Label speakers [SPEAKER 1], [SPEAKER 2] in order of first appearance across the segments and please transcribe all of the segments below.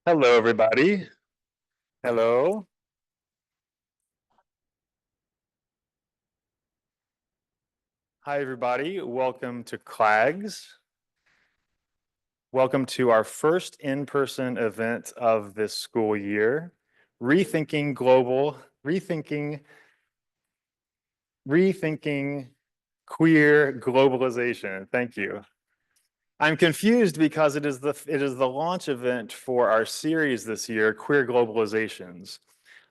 [SPEAKER 1] Hello, everybody. Hello. Hi, everybody. Welcome to CLAGS. Welcome to our first in-person event of this school year, Rethinking Queer Globalization. Thank you. I'm confused because it is the launch event for our series this year, Queer Globalizations.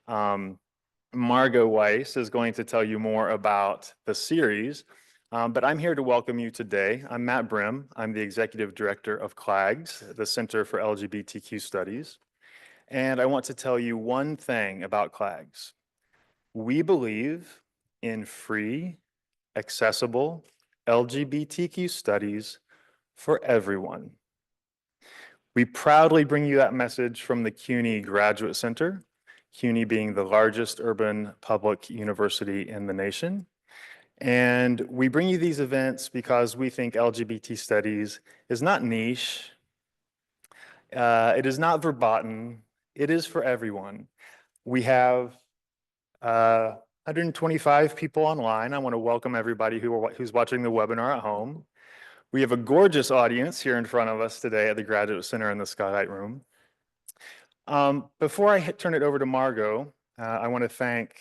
[SPEAKER 1] Margot Weiss is going to tell you more about the series, but I'm here to welcome you today. I'm Matt Brim. I'm the Executive Director of CLAGS, the Center for LGBTQ Studies. And I want to tell you one thing about CLAGS. We believe in free, accessible LGBTQ studies for everyone. We proudly bring you that message from the CUNY Graduate Center, CUNY being the largest urban public university in the nation. And we bring you these events because we think LGBT studies is not niche, it is not verboten, it is for everyone. We have 125 people online. I want to welcome everybody who's watching the webinar at home. We have a gorgeous audience here in front of us today at the Graduate Center in the Skylight Room. Before I turn it over to Margot, I want to thank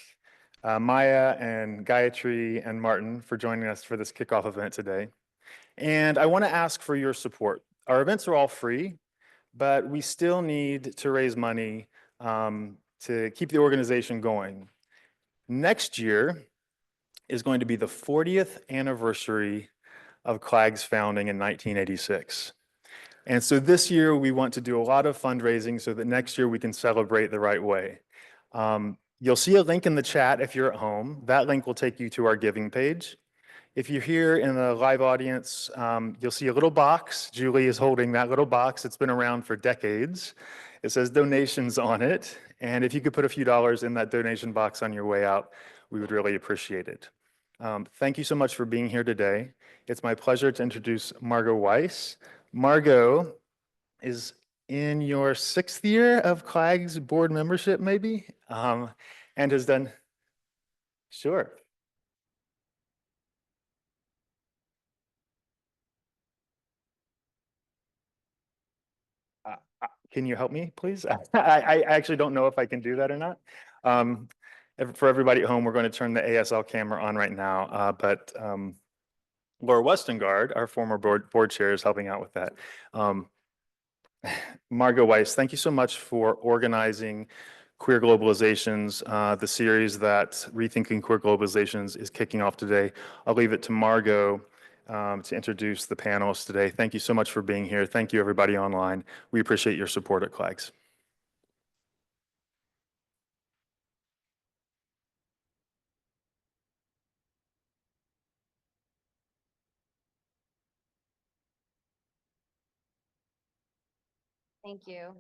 [SPEAKER 1] Maya and Gayatri and Martin for joining us for this kickoff event today. And I want to ask for your support. Our events are all free, but we still need to raise money to keep the organization going. Next year is going to be the 40th anniversary of CLAG's founding in 1986. And so this year we want to do a lot of fundraising so that next year we can celebrate the right way. You'll see a link in the chat if you're at home. That link will take you to our giving page. If you're here in the live audience, you'll see a little box. Julie is holding that little box. It's been around for decades. It says donations on it. And if you could put a few dollars in that donation box on your way out, we would really appreciate it. Thank you so much for being here today. It's my pleasure to introduce Margot Weiss. Margot is in your 6th year of CLAG's board membership, maybe, and has done, sure. Can you help me, please? I actually don't know if I can do that or not. For everybody at home, we're going to turn the ASL camera on right now, but Laura Westengard, our former board chair, is helping out with that. Margot Weiss, thank you so much for organizing Queer Globalizations, the series that Rethinking Queer Globalizations is kicking off today. I'll leave it to Margot to introduce the panelists today. Thank you so much for being here. Thank you, everybody online. We appreciate your support at CLAGS.
[SPEAKER 2] Thank you.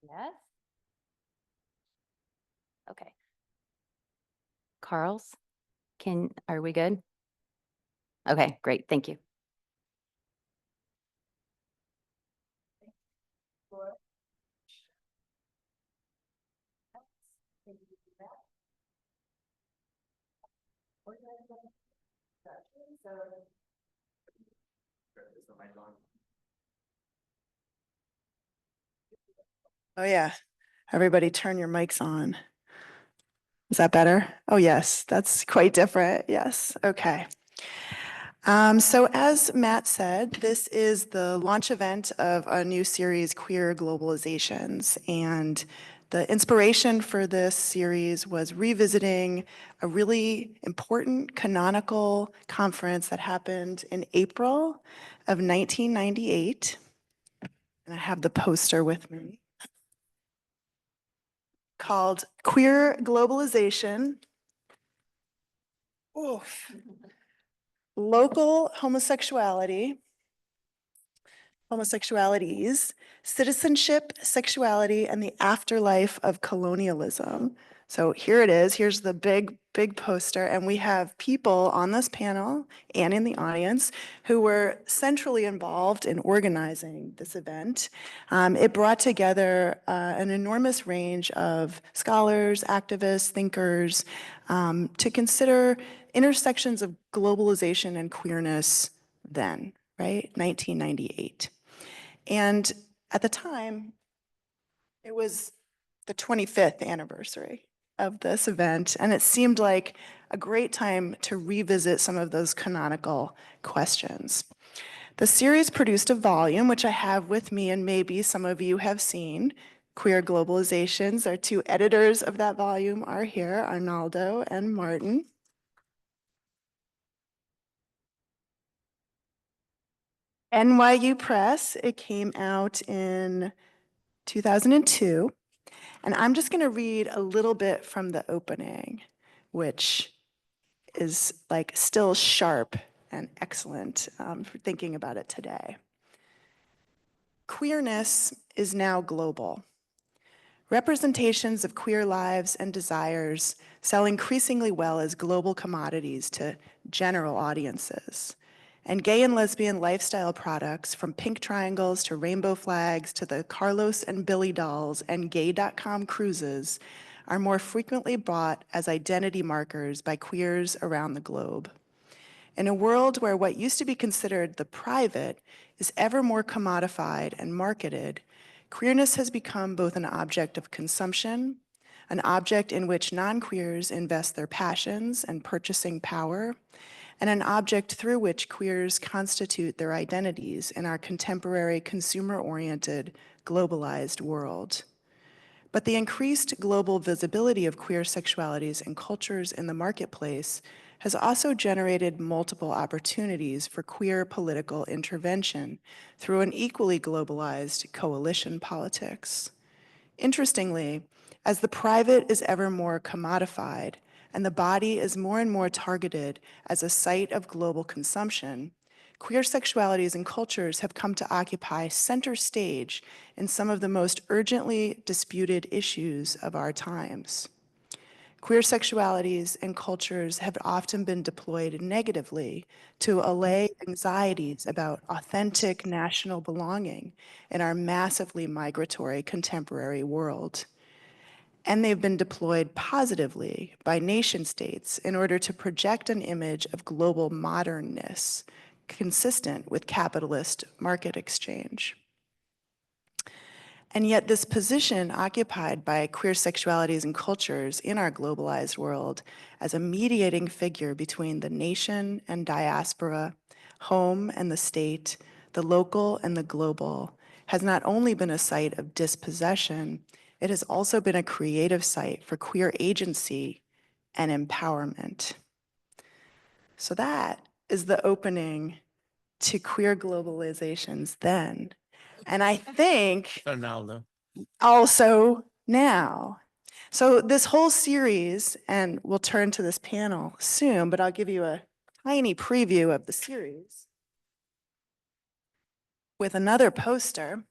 [SPEAKER 2] Yes. Okay. Carl's, are we good? Okay, great. Thank you.
[SPEAKER 3] Oh yeah, everybody turn your mics on. Is that better? Oh yes, that's quite different. Yes, okay. So as Matt said, this is the launch event of a new series, Queer Globalizations. And the inspiration for this series was revisiting a really important canonical conference that happened in April of 1998. And I have the poster with me, called Queer Globalization, Local Homosexualities, Citizenship, Sexuality, and the Afterlife of Colonialism. So here it is. Here's the big, big poster. And we have people on this panel and in the audience who were centrally involved in organizing this event. It brought together an enormous range of scholars, activists, thinkers to consider intersections of globalization and queerness then, right? 1998. And at the time, it was the 25th anniversary of this event, and it seemed like a great time to revisit some of those canonical questions. The series produced a volume, which I have with me, and maybe some of you have seen, Queer Globalizations. Our two editors of that volume are here, Arnaldo and Martin. NYU Press, it came out in 2002. And I'm just going to read a little bit from the opening, which is like still sharp and excellent for thinking about it today. Queerness is now global. Representations of queer lives and desires sell increasingly well as global commodities to general audiences. And gay and lesbian lifestyle products, from pink triangles to rainbow flags to the Carlos and Billy dolls and gay.com cruises, are more frequently bought as identity markers by queers around the globe. In a world where what used to be considered the private is ever more commodified and marketed, queerness has become both an object of consumption, an object in which non-queers invest their passions and purchasing power, and an object through which queers constitute their identities in our contemporary consumer-oriented, globalized world. But the increased global visibility of queer sexualities and cultures in the marketplace has also generated multiple opportunities for queer political intervention through an equally globalized coalition politics. Interestingly, as the private is ever more commodified and the body is more and more targeted as a site of global consumption, queer sexualities and cultures have come to occupy center stage in some of the most urgently disputed issues of our times. Queer sexualities and cultures have often been deployed negatively to allay anxieties about authentic national belonging in our massively migratory contemporary world. And they've been deployed positively by nation states in order to project an image of global modernness consistent with capitalist market exchange. And yet this position occupied by queer sexualities and cultures in our globalized world as a mediating figure between the nation and diaspora, home and the state, the local and the global, has not only been a site of dispossession, it has also been a creative site for queer agency and empowerment. So that is the opening to Queer Globalizations then. And I think
[SPEAKER 4] Arnaldo.
[SPEAKER 3] also now. So this whole series, and we'll turn to this panel soon, but I'll give you a tiny preview of the series with another poster.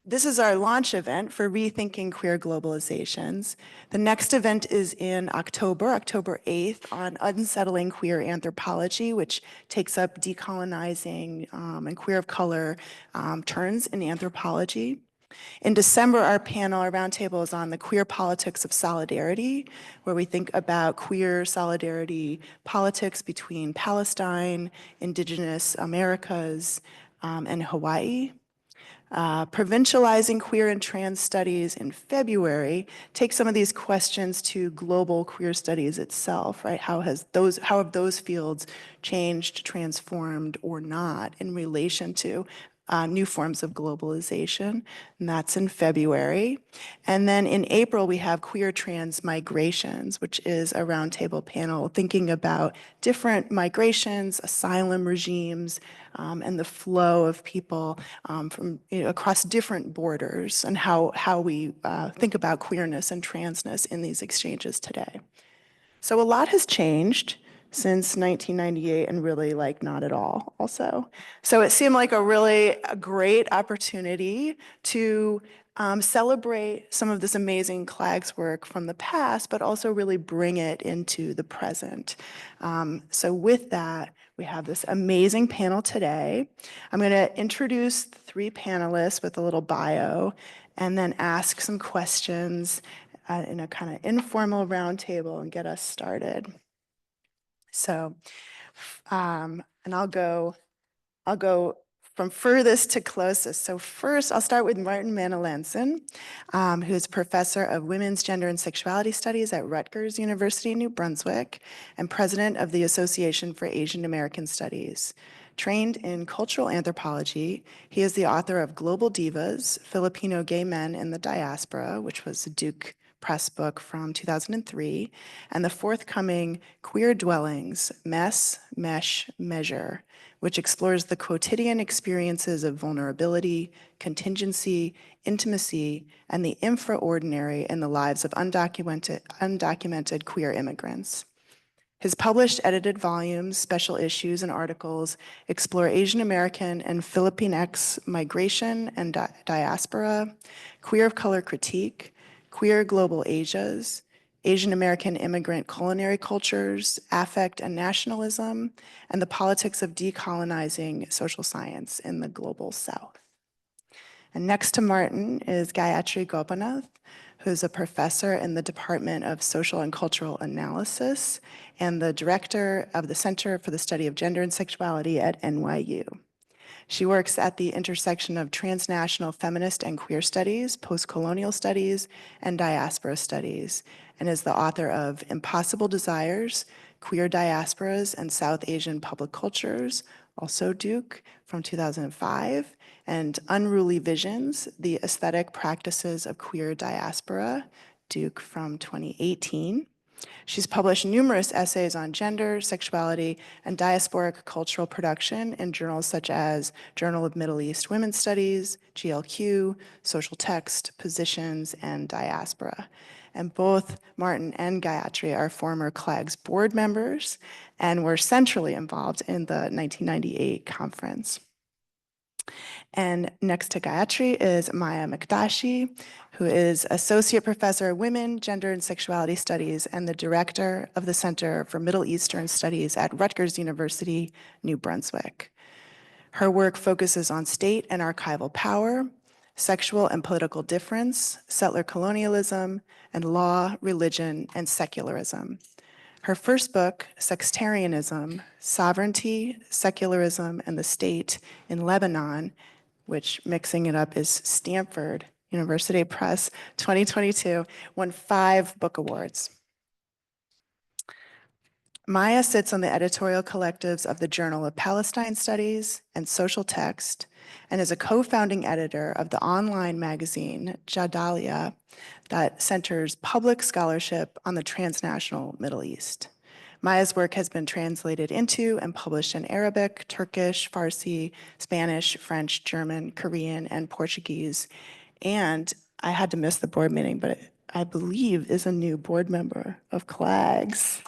[SPEAKER 3] This is our launch event for Rethinking Queer Globalizations. The next event is in October 8th, on Unsettling Queer Anthropology, which takes up decolonizing and queer of color turns in anthropology. In December, our panel, our roundtable, is on the queer politics of solidarity, where we think about queer solidarity politics between Palestine, Indigenous Americas, and Hawaii. Provincializing Queer and Trans Studies in February takes some of these questions to global queer studies itself, right? How have those fields changed, transformed, or not in relation to new forms of globalization? And that's in February. And then in April, we have Queer Trans Migrations, which is a roundtable panel thinking about different migrations, asylum regimes, and the flow of people from across different borders, and how we think about queerness and transness in these exchanges today. So a lot has changed since 1998, and really like not at all also. So it seemed like a great opportunity to celebrate some of this amazing CLAGS work from the past, but also really bring it into the present. So with that, we have this amazing panel today. I'm going to introduce the three panelists with a little bio and then ask some questions in a kind of informal roundtable and get us started. So, and I'll go from furthest to closest. So first, I'll start with Martin Manalasan, who is professor of women's gender and sexuality studies at Rutgers University, New Brunswick, and president of the Association for Asian American Studies. Trained in cultural anthropology, he is the author of Global Divas, Filipino Gay Men in the Diaspora, which was a Duke Press book from 2003, and the forthcoming Queer Dwellings, Mess, Mesh, Measure, which explores the quotidian experiences of vulnerability, contingency, intimacy, and the infraordinary in the lives of undocumented queer immigrants. His published edited volumes, special issues, and articles explore Asian American and Filipinx migration and diaspora, queer of color critique, queer global Asias, Asian American immigrant culinary cultures, affect and nationalism, and the politics of decolonizing social science in the global South. And next to Martin is Gayatri Gopinath, who's a professor in the Department of Social and Cultural Analysis and the director of the Center for the Study of Gender and Sexuality at NYU. She works at the intersection of transnational feminist and queer studies, postcolonial studies, and diaspora studies, and is the author of Impossible Desires, Queer Diasporas and South Asian Public Cultures, also Duke, from 2005, and Unruly Visions, The Aesthetic Practices of Queer Diaspora, Duke, from 2018. She's published numerous essays on gender, sexuality, and diasporic cultural production in journals such as Journal of Middle East Women's Studies, GLQ, Social Text, Positions, and Diaspora. And both Martin and Gayatri are former CLAGS board members and were centrally involved in the 1998 conference. And next to Gayatri is Maya Mikdashi, who is Associate Professor of Women, Gender, and Sexuality Studies and the Director of the Center for Middle Eastern Studies at Rutgers University, New Brunswick. Her work focuses on state and archival power, sexual and political difference, settler colonialism, and law, religion, and secularism. Her first book, Sextarianism, Sovereignty, Secularism, and the State in Lebanon, which, mixing it up, is Stanford University Press 2022, won 5 book awards. Maya sits on the editorial collectives of the Journal of Palestine Studies and Social Text, and is a co-founding editor of the online magazine Jadalia that centers public scholarship on the transnational Middle East. Maya's work has been translated into and published in Arabic, Turkish, Farsi, Spanish, French, German, Korean, and Portuguese. And I had to miss the board meeting, but I believe is a new board member of CLAGS.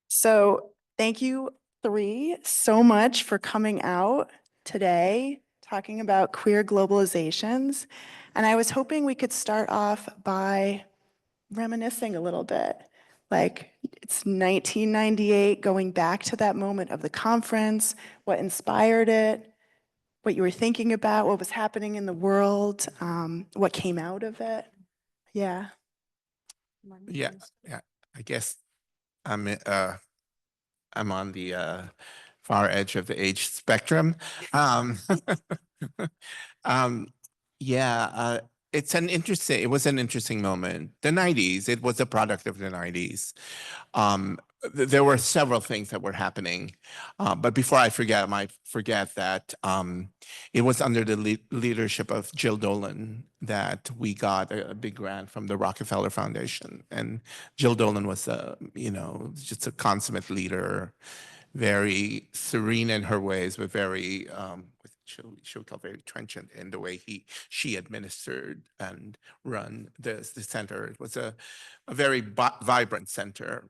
[SPEAKER 3] So thank you three so much for coming out today, talking about queer globalizations. And I was hoping we could start off by reminiscing a little bit. Like, it's 1998, going back to that moment of the conference, what inspired it, what you were thinking about, what was happening in the world, what came out of it. Yeah.
[SPEAKER 4] Yeah. I guess I'm on the far edge of the age spectrum. Yeah, it was an interesting moment. The 90s, it was a product of the 90s. There were several things that were happening. But before I forget, I might forget that it was under the leadership of Jill Dolan that we got a big grant from the Rockefeller Foundation. And Jill Dolan was just a consummate leader, very serene in her ways, but very she would call very trenchant in the way she administered and run the center. It was a very vibrant center.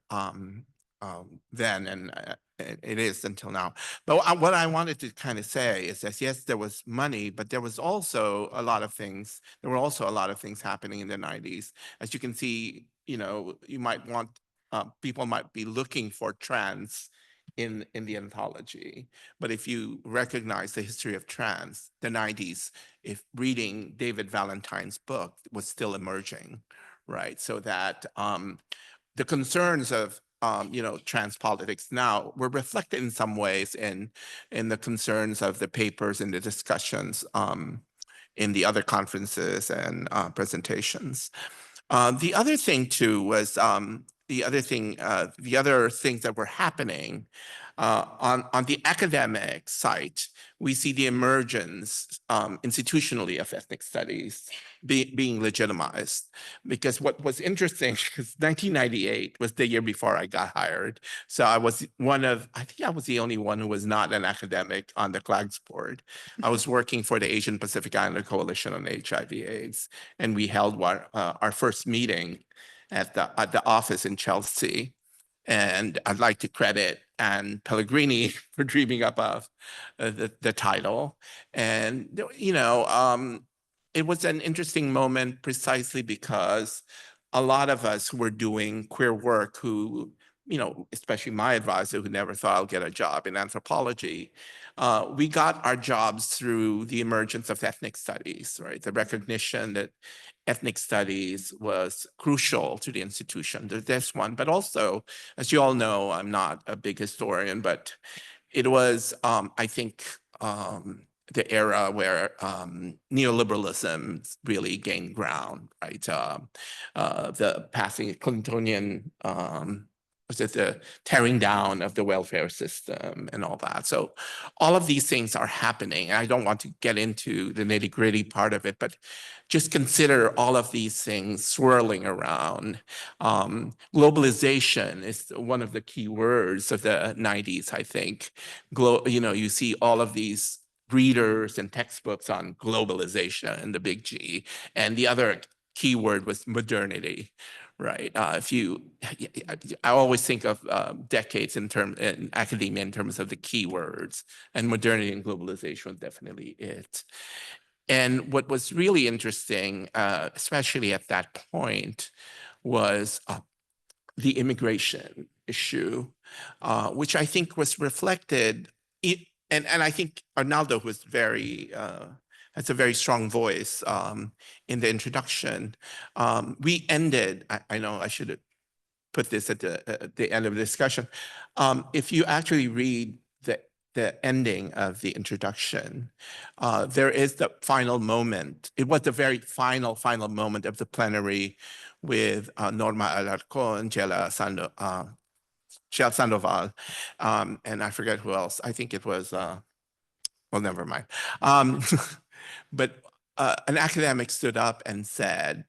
[SPEAKER 4] then, and it is until now. But what I wanted to kind of say is that, yes, there was money, but there was also a lot of things. There were also a lot of things happening in the 90s. As you can see, you might want, people might be looking for trans in the anthology. But if you recognize the history of trans, the 90s, if reading David Valentine's book was still emerging, right? So that the concerns of trans politics now were reflected in some ways in the concerns of the papers and the discussions in the other conferences and presentations. The other thing too was the other things that were happening on the academic side. We see the emergence institutionally of ethnic studies being legitimized. Because what was interesting, because 1998 was the year before I got hired. So I was I think I was the only one who was not an academic on the CLAGS board. I was working for the Asian Pacific Islander Coalition on HIV/AIDS, and we held our first meeting at the office in Chelsea. And I'd like to credit Anne Pellegrini for dreaming up of the title. And, it was an interesting moment precisely because a lot of us who were doing queer work who, especially my advisor who never thought I'll get a job in anthropology, we got our jobs through the emergence of ethnic studies, right? The recognition that ethnic studies was crucial to the institution. There's one, but also, as you all know, I'm not a big historian, but it was, I think, the era where neoliberalism really gained ground, right? The passing Clintonian, the tearing down of the welfare system and all that. So all of these things are happening. I don't want to get into the nitty-gritty part of it, but just consider all of these things swirling around. Globalization is one of the key words of the 90s, I think. You see all of these readers and textbooks on globalization and the big G. And the other key word was modernity, right? I always think of decades in academia in terms of the key words, and modernity and globalization was definitely it. And what was really interesting, especially at that point, was the immigration issue, which I think was reflected, and I think Arnaldo was has a very strong voice in the introduction. We ended, I know I should have put this at the end of the discussion. If you actually read the ending of the introduction, there is the final moment. It was the very final moment of the plenary with Norma Alarcón, Chel Sandoval, and I forget who else. I think it was, well, never mind. But an academic stood up and said,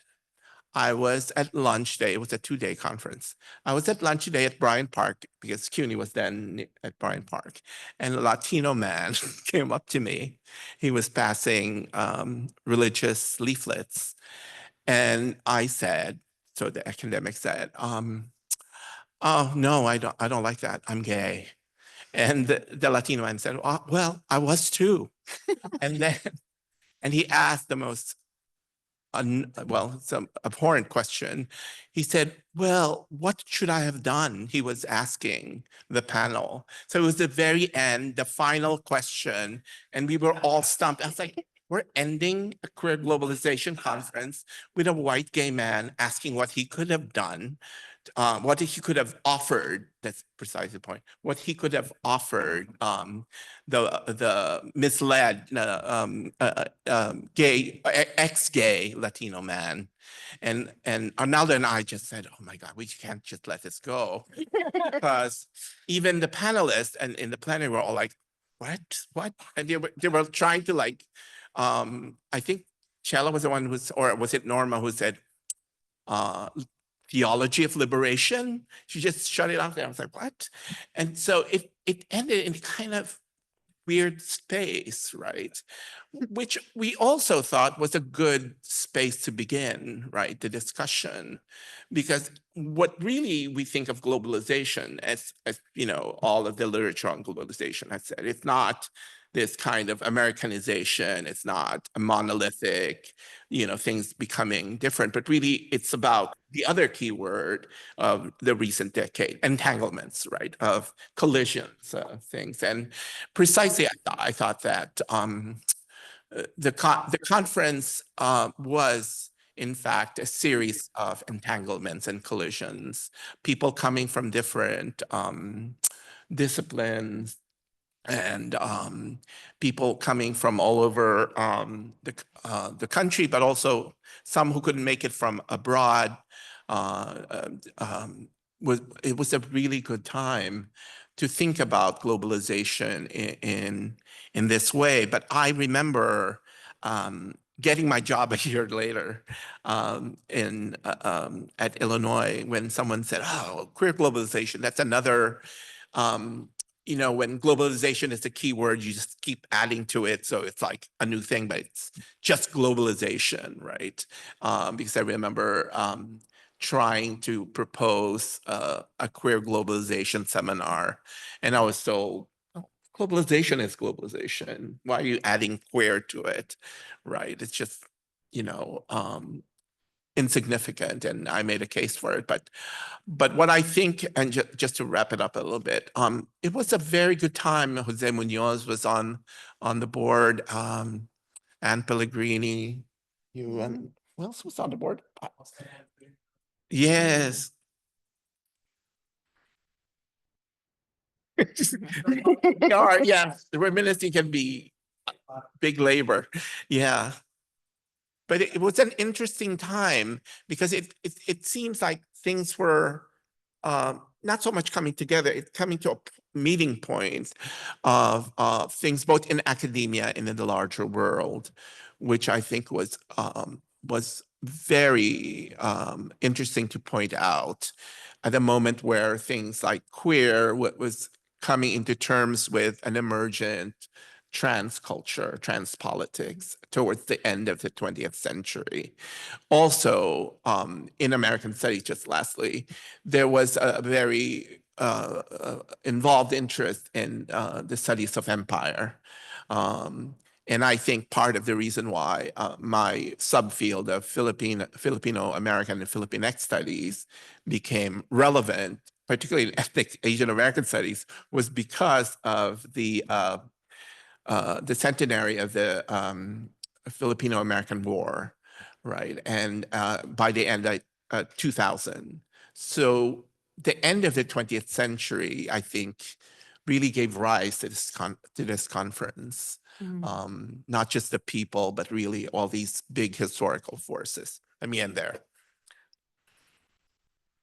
[SPEAKER 4] I was at lunch day. It was a 2-day conference. I was at lunch day at Bryant Park because CUNY was then at Bryant Park. And a Latino man came up to me. He was passing religious leaflets. And I said, so the academic said, oh, no, I don't like that. I'm gay. And the Latino man said, oh, well, I was too. And he asked the most some abhorrent question. He said, well, what should I have done? He was asking the panel. So it was the very end, the final question, and we were all stumped. I was like, we're ending a queer globalization conference with a white gay man asking what he could have done, what he could have offered. That's precisely the point. What he could have offered the misled gay, ex-gay Latino man. And Arnaldo and I just said, oh my God, we can't just let this go. Because even the panelists and in the plenary were all like, what? And they were trying to I think Chela was the one or was it Norma who said, theology of liberation? She just shut it off there. I was like, what? And so it ended in kind of weird space, right? Which we also thought was a good space to begin, right? The discussion, because what really we think of globalization as you know, all of the literature on globalization has said, it's not this kind of Americanization, it's not a monolithic, you know, things becoming different, but really it's about the other key word of the recent decade, entanglements, right, of collisions, things. And precisely, I thought that the conference was, in fact, a series of entanglements and collisions, people coming from different disciplines, and people coming from all over the country, but also some who couldn't make it from abroad. It was a really good time to think about globalization in this way. But I remember getting my job a year later at Illinois, when someone said, "Oh, queer globalization, that's another." You know, when globalization is the key word, you just keep adding to it. So it's like a new thing, but it's just globalization, right? Because I remember trying to propose a queer globalization seminar, and I was told, "Oh, globalization is globalization. Why are you adding queer to it?" Right? It's just, you know, insignificant, and I made a case for it. But what I think, and just to wrap it up a little bit, it was a very good time. Jose Munoz was on the board, Anne Pellegrini, you, and who else was on the board? Yes. They are, yes. The reminiscing can be big labor. Yeah. But it was an interesting time because it seems like things were not so much coming together, it's coming to a meeting point of things both in academia and in the larger world, which I think was very interesting to point out at a moment where things like queer was coming into terms with an emergent trans culture, trans politics towards the end of the 20th century. Also, in American studies, just lastly, there was a very involved interest in the studies of empire. And I think part of the reason why my subfield of Filipino-American and Filipinx studies became relevant, particularly in ethnic Asian American studies, was because of the centenary of the Filipino-American War, right? And by the end of 2000. So the end of the 20th century, I think, really gave rise to this conference. Not just the people, but really all these big historical forces. Let me end there.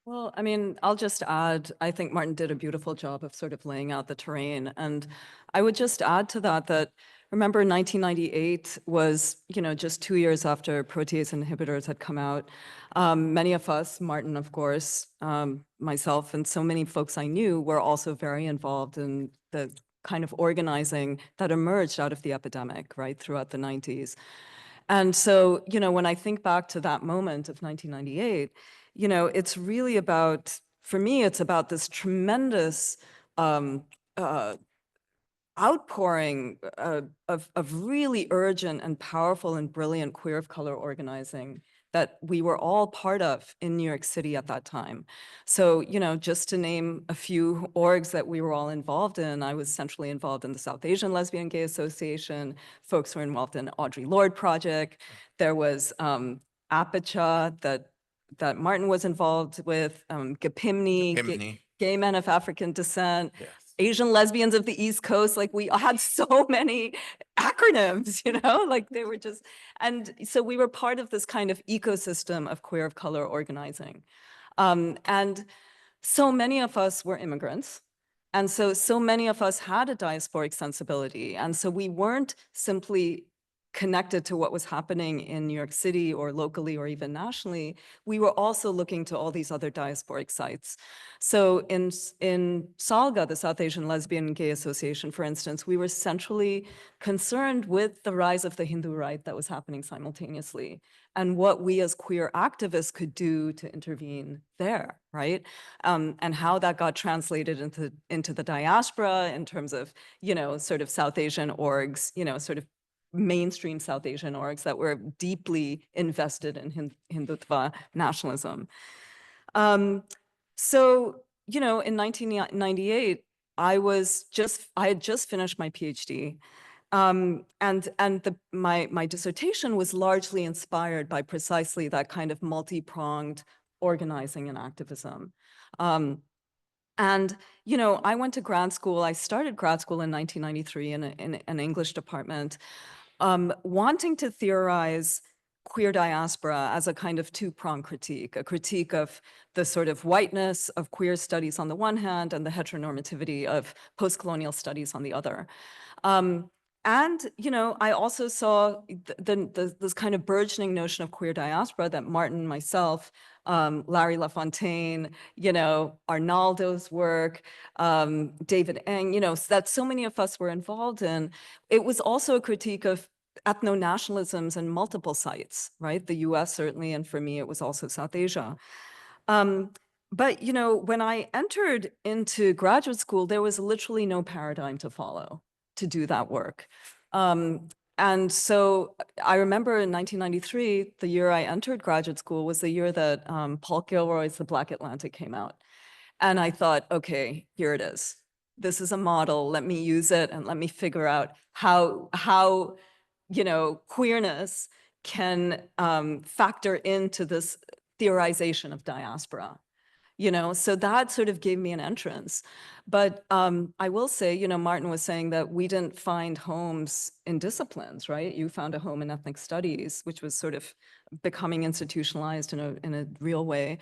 [SPEAKER 5] Well, I mean, I'll just add, I think Martin did a beautiful job of sort of laying out the terrain. And I would just add to that, remember 1998 was, you know, just 2 years after protease inhibitors had come out. Many of us, Martin, of course, myself, and so many folks I knew were also very involved in the kind of organizing that emerged out of the epidemic, right, throughout the 90s. And so, you know, when I think back to that moment of 1998, you know, it's really about, for me, it's about this tremendous outpouring of really urgent and powerful and brilliant queer of color organizing that we were all part of in New York City at that time. So, you know, just to name a few orgs that we were all involved in, I was centrally involved in the South Asian Lesbian Gay Association. Folks were involved in Audre Lorde Project. There was APACHA that Martin was involved with, GAPIMNI, Gay Men of African Descent.
[SPEAKER 4] Yes.
[SPEAKER 5] Asian lesbians of the East Coast, like we had so many acronyms, you know, like they were just, and so we were part of this kind of ecosystem of queer of color organizing. And so many of us were immigrants. And so many of us had a diasporic sensibility. And so we weren't simply connected to what was happening in New York City or locally or even nationally, we were also looking to all these other diasporic sites. So in SALGA, the South Asian Lesbian and Gay Association, for instance, we were centrally concerned with the rise of the Hindu right that was happening simultaneously and what we as queer activists could do to intervene there, right? And how that got translated into the diaspora in terms of, sort of South Asian orgs, sort of mainstream South Asian orgs that were deeply invested in Hindutva nationalism. So, in 1998, I had just finished my PhD. My dissertation was largely inspired by precisely that kind of multi-pronged organizing and activism. I went to grad school. I started grad school in 1993 in an English department, wanting to theorize queer diaspora as a kind of two-pronged critique, a critique of the sort of whiteness of queer studies on the one hand and the heteronormativity of postcolonial studies on the other. I also saw this kind of burgeoning notion of queer diaspora that Martin, myself, Larry LaFontaine, Arnaldo's work, David Eng, that so many of us were involved in. It was also a critique of ethno-nationalisms in multiple sites, right? The US certainly, and for me, it was also South Asia. But, when I entered into graduate school, there was literally no paradigm to follow to do that work. And so I remember in 1993, the year I entered graduate school was the year that Paul Gilroy's The Black Atlantic came out. And I thought, okay, here it is. This is a model. Let me use it and let me figure out how queerness can factor into this theorization of diaspora. So that sort of gave me an entrance. But I will say, Martin was saying that we didn't find homes in disciplines, right? You found a home in ethnic studies, which was sort of becoming institutionalized in a real way.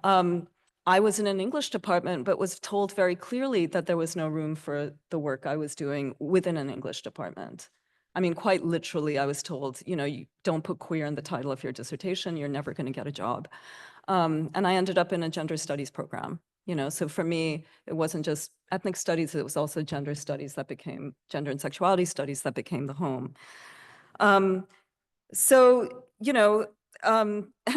[SPEAKER 5] I was in an English department, but was told very clearly that there was no room for the work I was doing within an English department. I mean, quite literally, I was told, you don't put queer in the title of your dissertation, you're never going to get a job. And I ended up in a gender studies program, so for me, it wasn't just ethnic studies, it was also gender and sexuality studies that became the home. And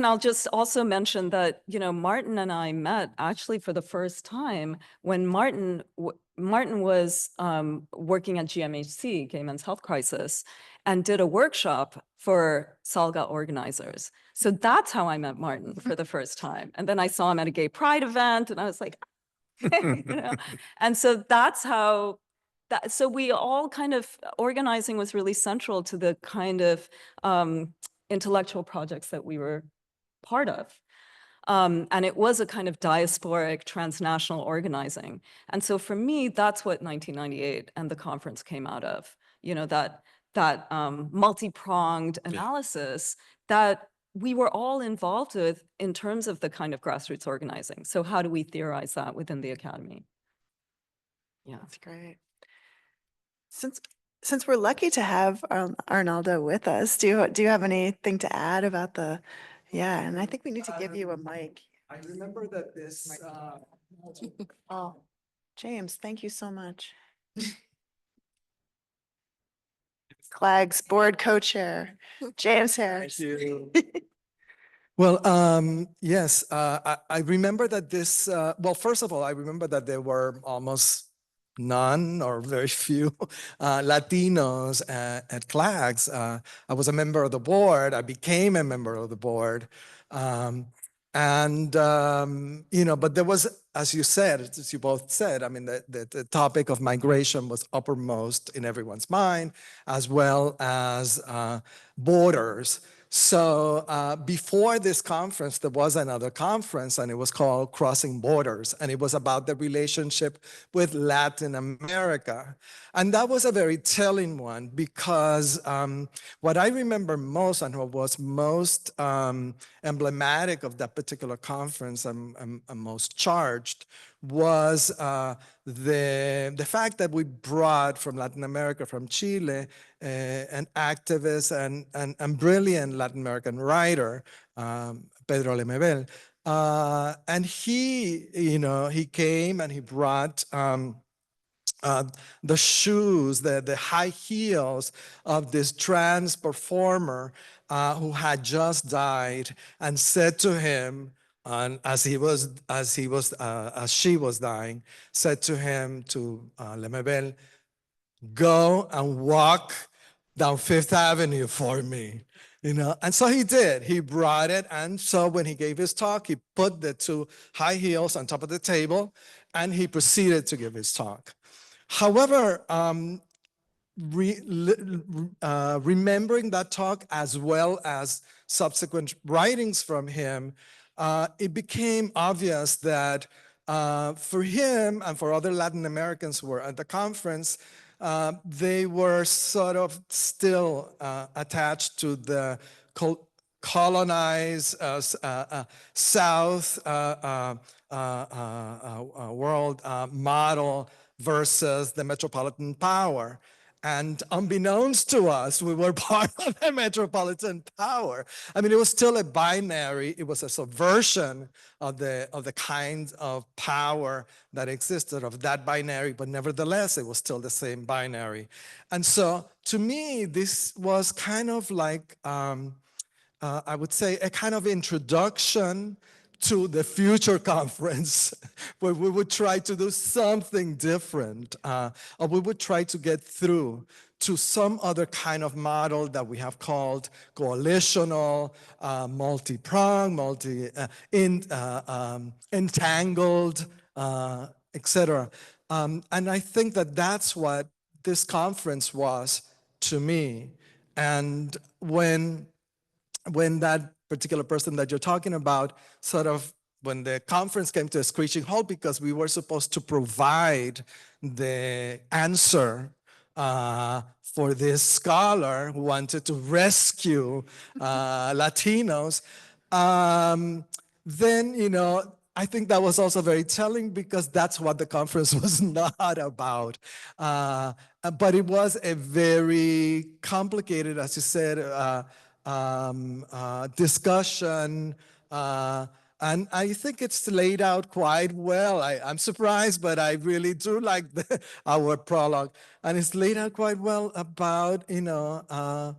[SPEAKER 5] I'll just also mention that, Martin and I met actually for the first time when Martin was working at GMHC, Gay Men's Health Crisis, and did a workshop for SALGA organizers. So that's how I met Martin for the first time. And then I saw him at a gay pride event and I was like, and so that's how, so we all kind of, organizing was really central to the kind of intellectual projects that we were part of. And it was a kind of diasporic transnational organizing. And so for me, that's what 1998 and the conference came out of, that multi-pronged analysis that we were all involved with in terms of the kind of grassroots organizing. So how do we theorize that within the academy? Yeah.
[SPEAKER 3] That's great. Since we're lucky to have Arnaldo with us, do you have anything to add about the, yeah, and I think we need to give you a mic.
[SPEAKER 6] I remember that this,
[SPEAKER 3] Oh, James, thank you so much. CLAGS board co-chair, James Harris.
[SPEAKER 6] well, yes, I remember that this, well, first of all, I remember that there were almost none or very few Latinos at CLAGS. I was a member of the board. I became a member of the board. But there was, as you said, as you both said, I mean, the topic of migration was uppermost in everyone's mind, as well as borders. So before this conference, there was another conference, and it was called Crossing Borders, and it was about the relationship with Latin America. And that was a very telling one, because what I remember most and what was most emblematic of that particular conference and most charged was the fact that we brought from Latin America, from Chile, an activist and brilliant Latin American writer, Pedro Lemebel. And he, he came and he brought the shoes, the high heels of this trans performer who had just died, and said to him, and as she was dying, said to him, to Lemebel, go and walk down Fifth Avenue for me. And so he did. He brought it. And so when he gave his talk, he put the two high heels on top of the table and he proceeded to give his talk. However, remembering that talk as well as subsequent writings from him, it became obvious that for him and for other Latin Americans who were at the conference, they were sort of still attached to the colonized South world model versus the metropolitan power. And unbeknownst to us, we were part of the metropolitan power. I mean, it was still a binary. It was a subversion of the kind of power that existed of that binary, but nevertheless, it was still the same binary. And so to me, this was kind of like, I would say, a kind of introduction to the future conference, where we would try to do something different, or we would try to get through to some other kind of model that we have called coalitional, multi-pronged, entangled, etc. And I think that that's what this conference was to me. And when that particular person that you're talking about, sort of when the conference came to a screeching halt because we were supposed to provide the answer for this scholar who wanted to rescue Latinos, then, I think that was also very telling because that's what the conference was not about. But it was a very complicated, as you said, discussion, and I think it's laid out quite well. I'm surprised, but I really do like our prologue, and it's laid out quite well about the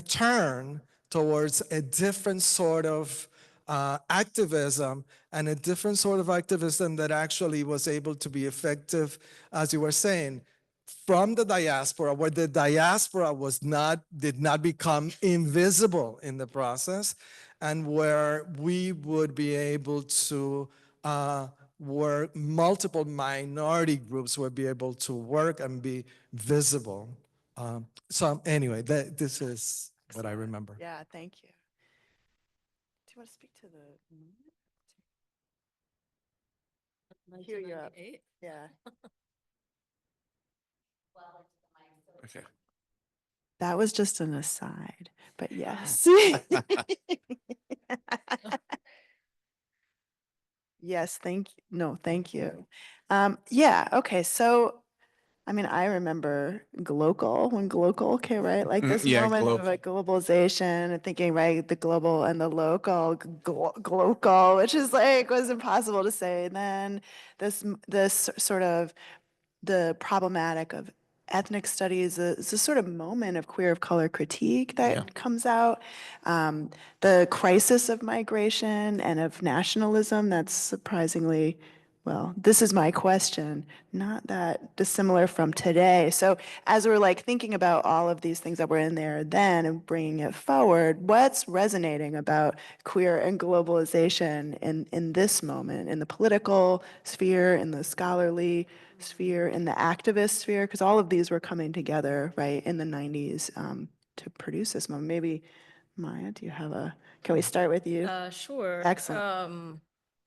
[SPEAKER 6] turn towards a different sort of activism, and a different sort of activism that actually was able to be effective, as you were saying, from the diaspora, where the diaspora did not become invisible in the process, and where we would be able to where multiple minority groups would be able to work and be visible. So anyway, this is what I remember.
[SPEAKER 3] Yeah, thank you. Do you want to speak to the? Here you're up. Yeah.
[SPEAKER 4] Okay.
[SPEAKER 3] That was just an aside, but yes. Yes, thank you. No, thank you. Yeah, okay, so, I mean, I remember when Glocal came, right? Like this
[SPEAKER 4] Yeah,
[SPEAKER 3] moment of like globalization and thinking, right, the global and the local, glocal, which is like, was impossible to say. And then this sort of the problematic of ethnic studies is a sort of moment of queer of color critique that comes out. The crisis of migration and of nationalism, that's surprisingly, well, this is my question, not that dissimilar from today. So as we're like thinking about all of these things that were in there then and bringing it forward, what's resonating about queer and globalization in this moment, in the political sphere, in the scholarly sphere, in the activist sphere? Because all of these were coming together, right, in the 90s to produce this moment. Maybe, Maya, can we start with you?
[SPEAKER 7] Sure.
[SPEAKER 3] Excellent.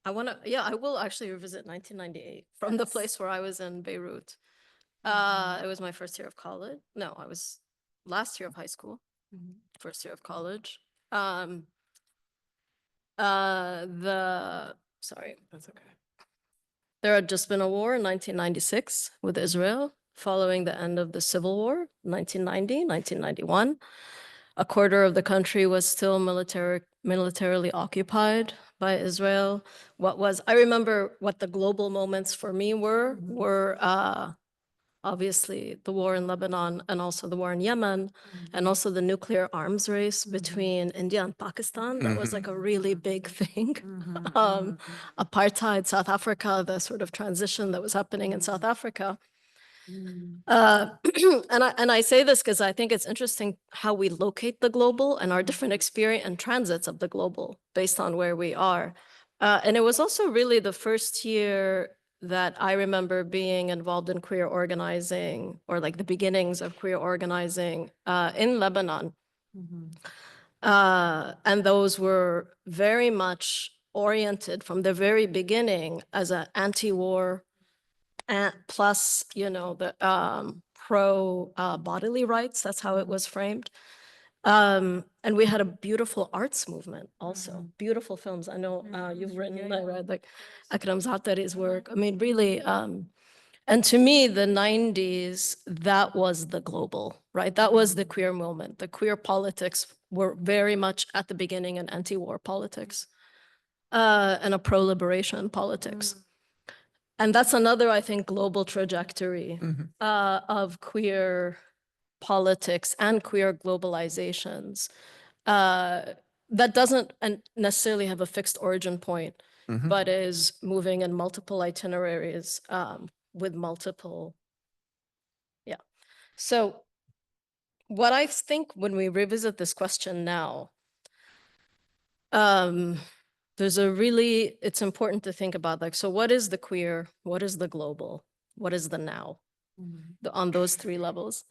[SPEAKER 7] I will actually revisit 1998 from the place where I was in Beirut. It was my first year of college. No, I was last year of high school, first year of college. Sorry.
[SPEAKER 3] That's okay.
[SPEAKER 7] There had just been a war in 1996 with Israel, following the end of the Civil War, 1990, 1991. A quarter of the country was still militarily occupied by Israel. I remember what the global moments for me were obviously the war in Lebanon and also the war in Yemen, and also the nuclear arms race between India and Pakistan. That was like a really big thing. Apartheid, South Africa, the sort of transition that was happening in South Africa. And I say this because I think it's interesting how we locate the global and our different experience and transits of the global based on where we are. And it was also really the first year that I remember being involved in queer organizing, or like the beginnings of queer organizing in Lebanon. And those were very much oriented from the very beginning as an anti-war plus, the pro bodily rights. That's how it was framed. And we had a beautiful arts movement also, beautiful films. I know you've written, I read like Akram Zatari's work. I mean, really, and to me, the 90s, that was the global, right? That was the queer moment. The queer politics were very much at the beginning an anti-war politics and a pro-liberation politics. And that's another, I think, global trajectory of queer politics and queer globalizations that doesn't necessarily have a fixed origin point, but is moving in multiple itineraries with multiple, So what I think when we revisit this question now, it's important to think about like, so what is the queer? What is the global? What is the now? On those three levels.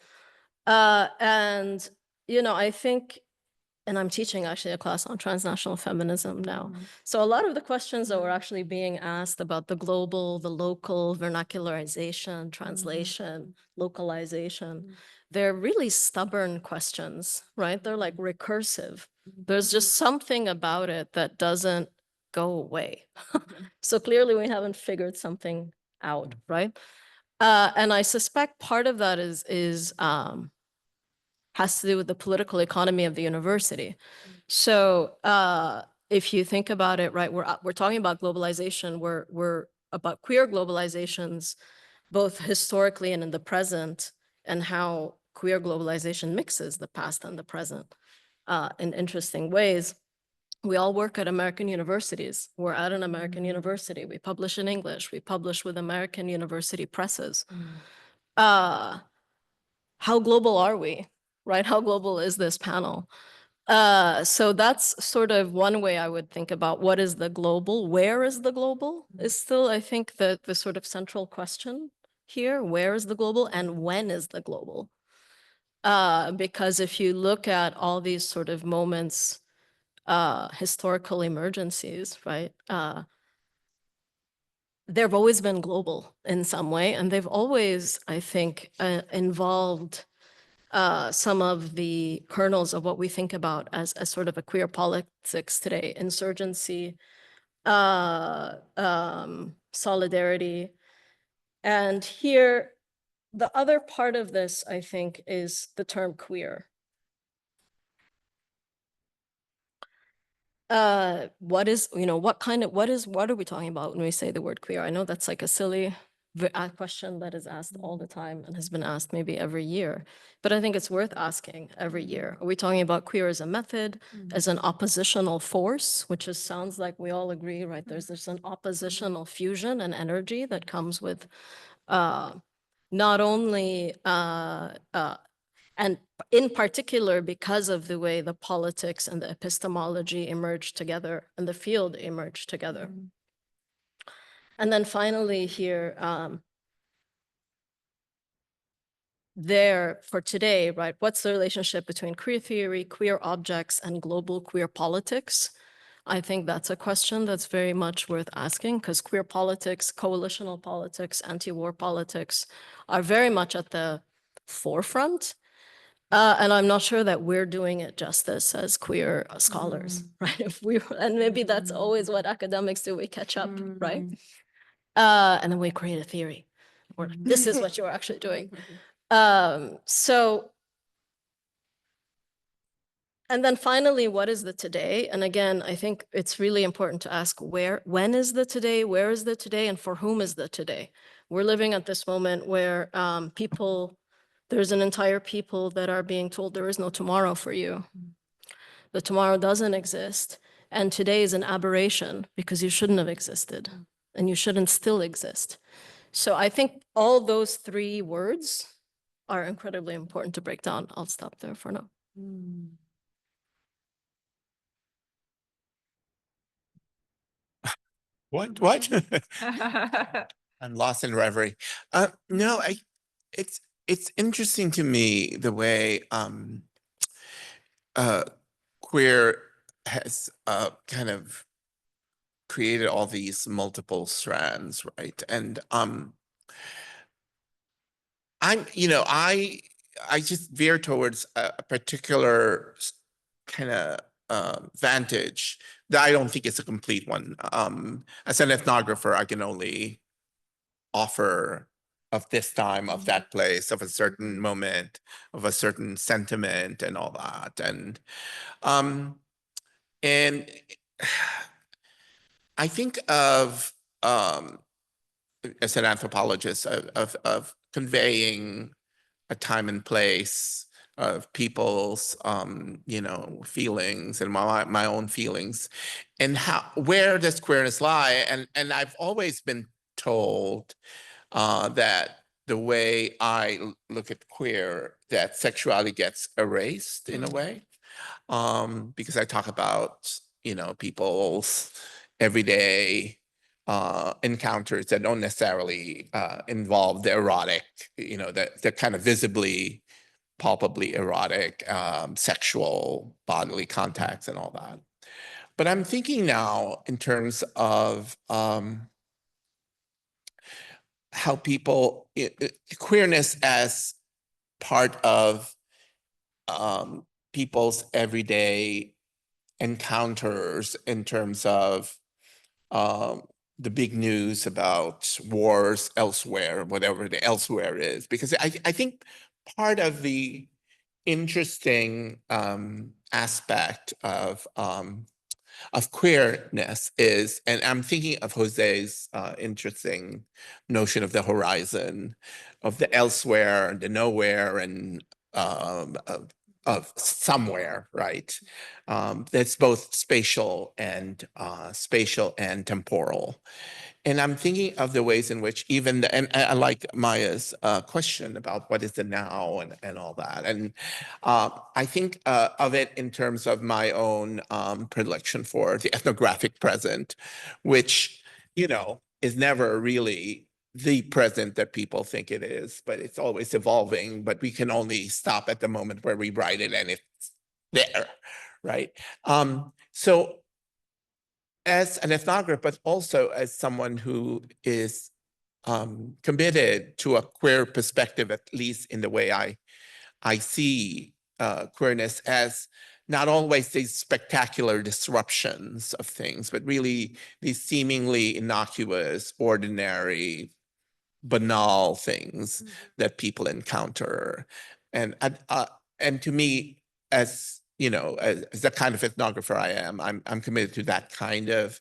[SPEAKER 7] And, I think, and I'm teaching actually a class on transnational feminism now. So a lot of the questions that were actually being asked about the global, the local, vernacularization, translation, localization, they're really stubborn questions, right? They're like recursive. There's just something about it that doesn't go away. So clearly we haven't figured something out, right? And I suspect part of that has to do with the political economy of the university. So if you think about it, right, we're talking about globalization. We're about queer globalizations, both historically and in the present, and how queer globalization mixes the past and the present in interesting ways. We all work at American universities. We're at an American university. We publish in English. We publish with American university presses. How global are we, right? How global is this panel? So that's sort of one way I would think about what is the global, where is the global is still, I think, the sort of central question here. Where is the global and when is the global? Because if you look at all these sort of moments, historical emergencies, right? They've always been global in some way, and they've always, I think, involved some of the kernels of what we think about as sort of a queer politics today: insurgency, solidarity. And here, the other part of this, I think, is the term queer. What are we talking about when we say the word queer? I know that's like a silly question that is asked all the time and has been asked maybe every year, but I think it's worth asking every year. Are we talking about queer as a method, as an oppositional force, which sounds like we all agree, right? There's an oppositional fusion and energy that comes with not only and in particular, because of the way the politics and the epistemology emerged together and the field emerged together. And then finally here, for today, right, what's the relationship between queer theory, queer objects, and global queer politics? I think that's a question that's very much worth asking, because queer politics, coalitional politics, anti-war politics are very much at the forefront. And I'm not sure that we're doing it justice as queer scholars, right? And maybe that's always what academics do, we catch up, right? And then we create a theory, or this is what you're actually doing. So, and then finally, what is the today? And again, I think it's really important to ask when is the today, where is the today, and for whom is the today? We're living at this moment where there's an entire people that are being told there is no tomorrow for you. The tomorrow doesn't exist. And today is an aberration because you shouldn't have existed and you shouldn't still exist. So I think all those three words are incredibly important to break down. I'll stop there for now.
[SPEAKER 4] What? I'm lost in reverie. No, it's interesting to me the way queer has kind of created all these multiple strands, right? And I just veer towards a particular kind of vantage that I don't think is a complete one. As an ethnographer, I can only offer of this time, of that place, of a certain moment, of a certain sentiment and all that. And I think of as an anthropologist of conveying a time and place of people's feelings and my own feelings, and where does queerness lie? And I've always been told that the way I look at queer, that sexuality gets erased in a way, because I talk about people's everyday encounters that don't necessarily involve the erotic, the kind of visibly, palpably erotic, sexual bodily contacts and all that. But I'm thinking now in terms of how people, queerness as part of people's everyday encounters in terms of the big news about wars elsewhere, whatever the elsewhere is, because I think part of the interesting aspect of queerness is, and I'm thinking of José's interesting notion of the horizon, of the elsewhere, the nowhere, and of somewhere, right? That's both spatial and temporal. And I'm thinking of the ways in which even and I like Maya's question about what is the now and all that. And I think of it in terms of my own predilection for the ethnographic present, which, is never really the present that people think it is, but it's always evolving, but we can only stop at the moment where we write it and it's there, right? So as an ethnographer, but also as someone who is committed to a queer perspective, at least in the way I see queerness as not always these spectacular disruptions of things, but really these seemingly innocuous, ordinary, banal things that people encounter. And to me, as as the kind of ethnographer I am, I'm committed to that kind of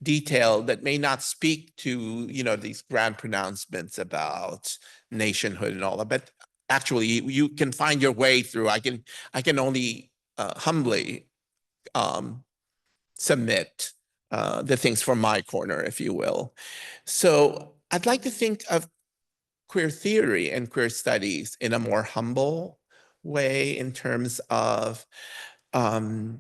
[SPEAKER 4] detail that may not speak to these grand pronouncements about nationhood and all that, but actually you can find your way through. I can only humbly submit the things from my corner, if you will. So I'd like to think of queer theory and queer studies in a more humble way in terms of the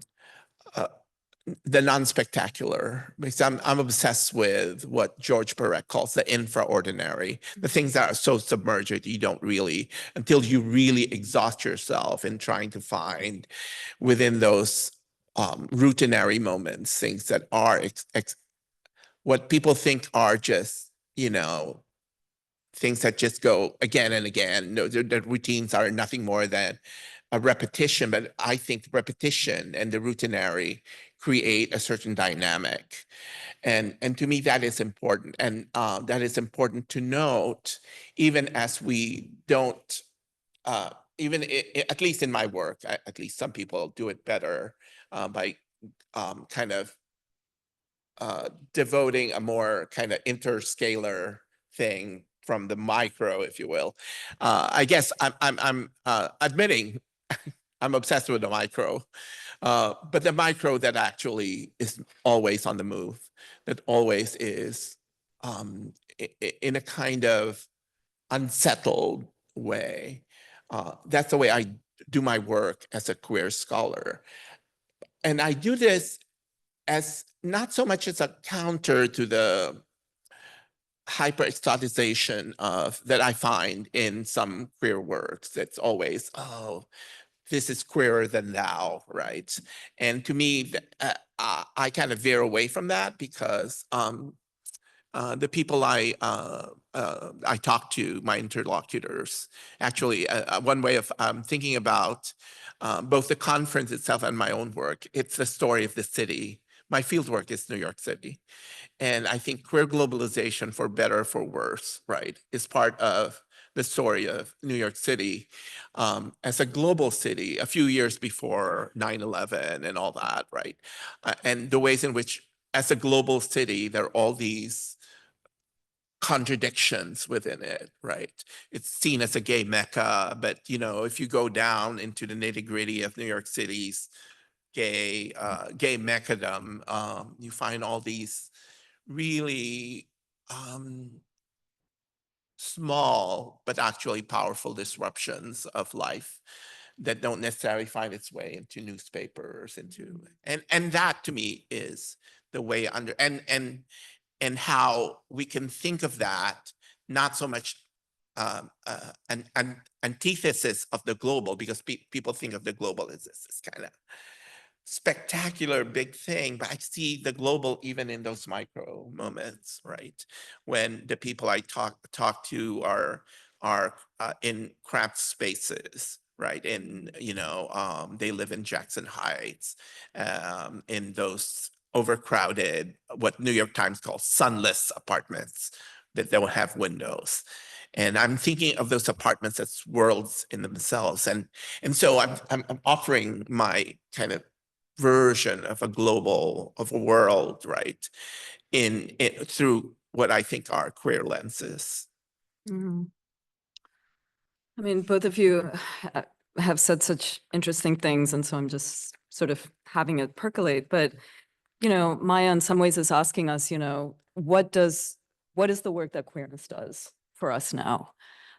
[SPEAKER 4] non-spectacular, because I'm obsessed with what George Perec calls the infraordinary, the things that are so submerged that you don't really, until you really exhaust yourself in trying to find within those routinary moments, things that are what people think are just, things that just go again and again. No, the routines are nothing more than a repetition, but I think repetition and the routinary create a certain dynamic. And to me, that is important. And that is important to note, even as we don't, at least in my work, at least some people do it better by kind of devoting a more kind of interscalar thing from the micro, if you will. I guess I'm admitting I'm obsessed with the micro, but the micro that actually is always on the move, that always is in a kind of unsettled way. That's the way I do my work as a queer scholar. And I do this as not so much as a counter to the hyper-exotization of that I find in some queer works. It's always, oh, this is queerer than thou, right? And to me, I kind of veer away from that because the people I talk to, my interlocutors, actually, one way of thinking about both the conference itself and my own work, it's the story of the city. My fieldwork is New York City. And I think queer globalization, for better or for worse, right, is part of the story of New York City as a global city a few years before 9/11 and all that, right? And the ways in which, as a global city, there are all these contradictions within it, right? It's seen as a gay mecca, but if you go down into the nitty-gritty of New York City's gay meccadom, you find all these really small but actually powerful disruptions of life that don't necessarily find its way into newspapers, and that to me is the way under and how we can think of that, not so much an antithesis of the global, because people think of the global as this kind of spectacular big thing, but I see the global even in those micro moments, right? When the people I talk to are in cramped spaces, right? And they live in Jackson Heights, in those overcrowded, what New York Times calls sunless apartments that don't have windows. And I'm thinking of those apartments as worlds in themselves, and so I'm offering my kind of version of a world, right, in through what I think are queer lenses.
[SPEAKER 5] Mhm. I mean, both of you have said such interesting things, and so I'm just sort of having it percolate. But Maya, in some ways, is asking us, what is the work that queerness does for us now,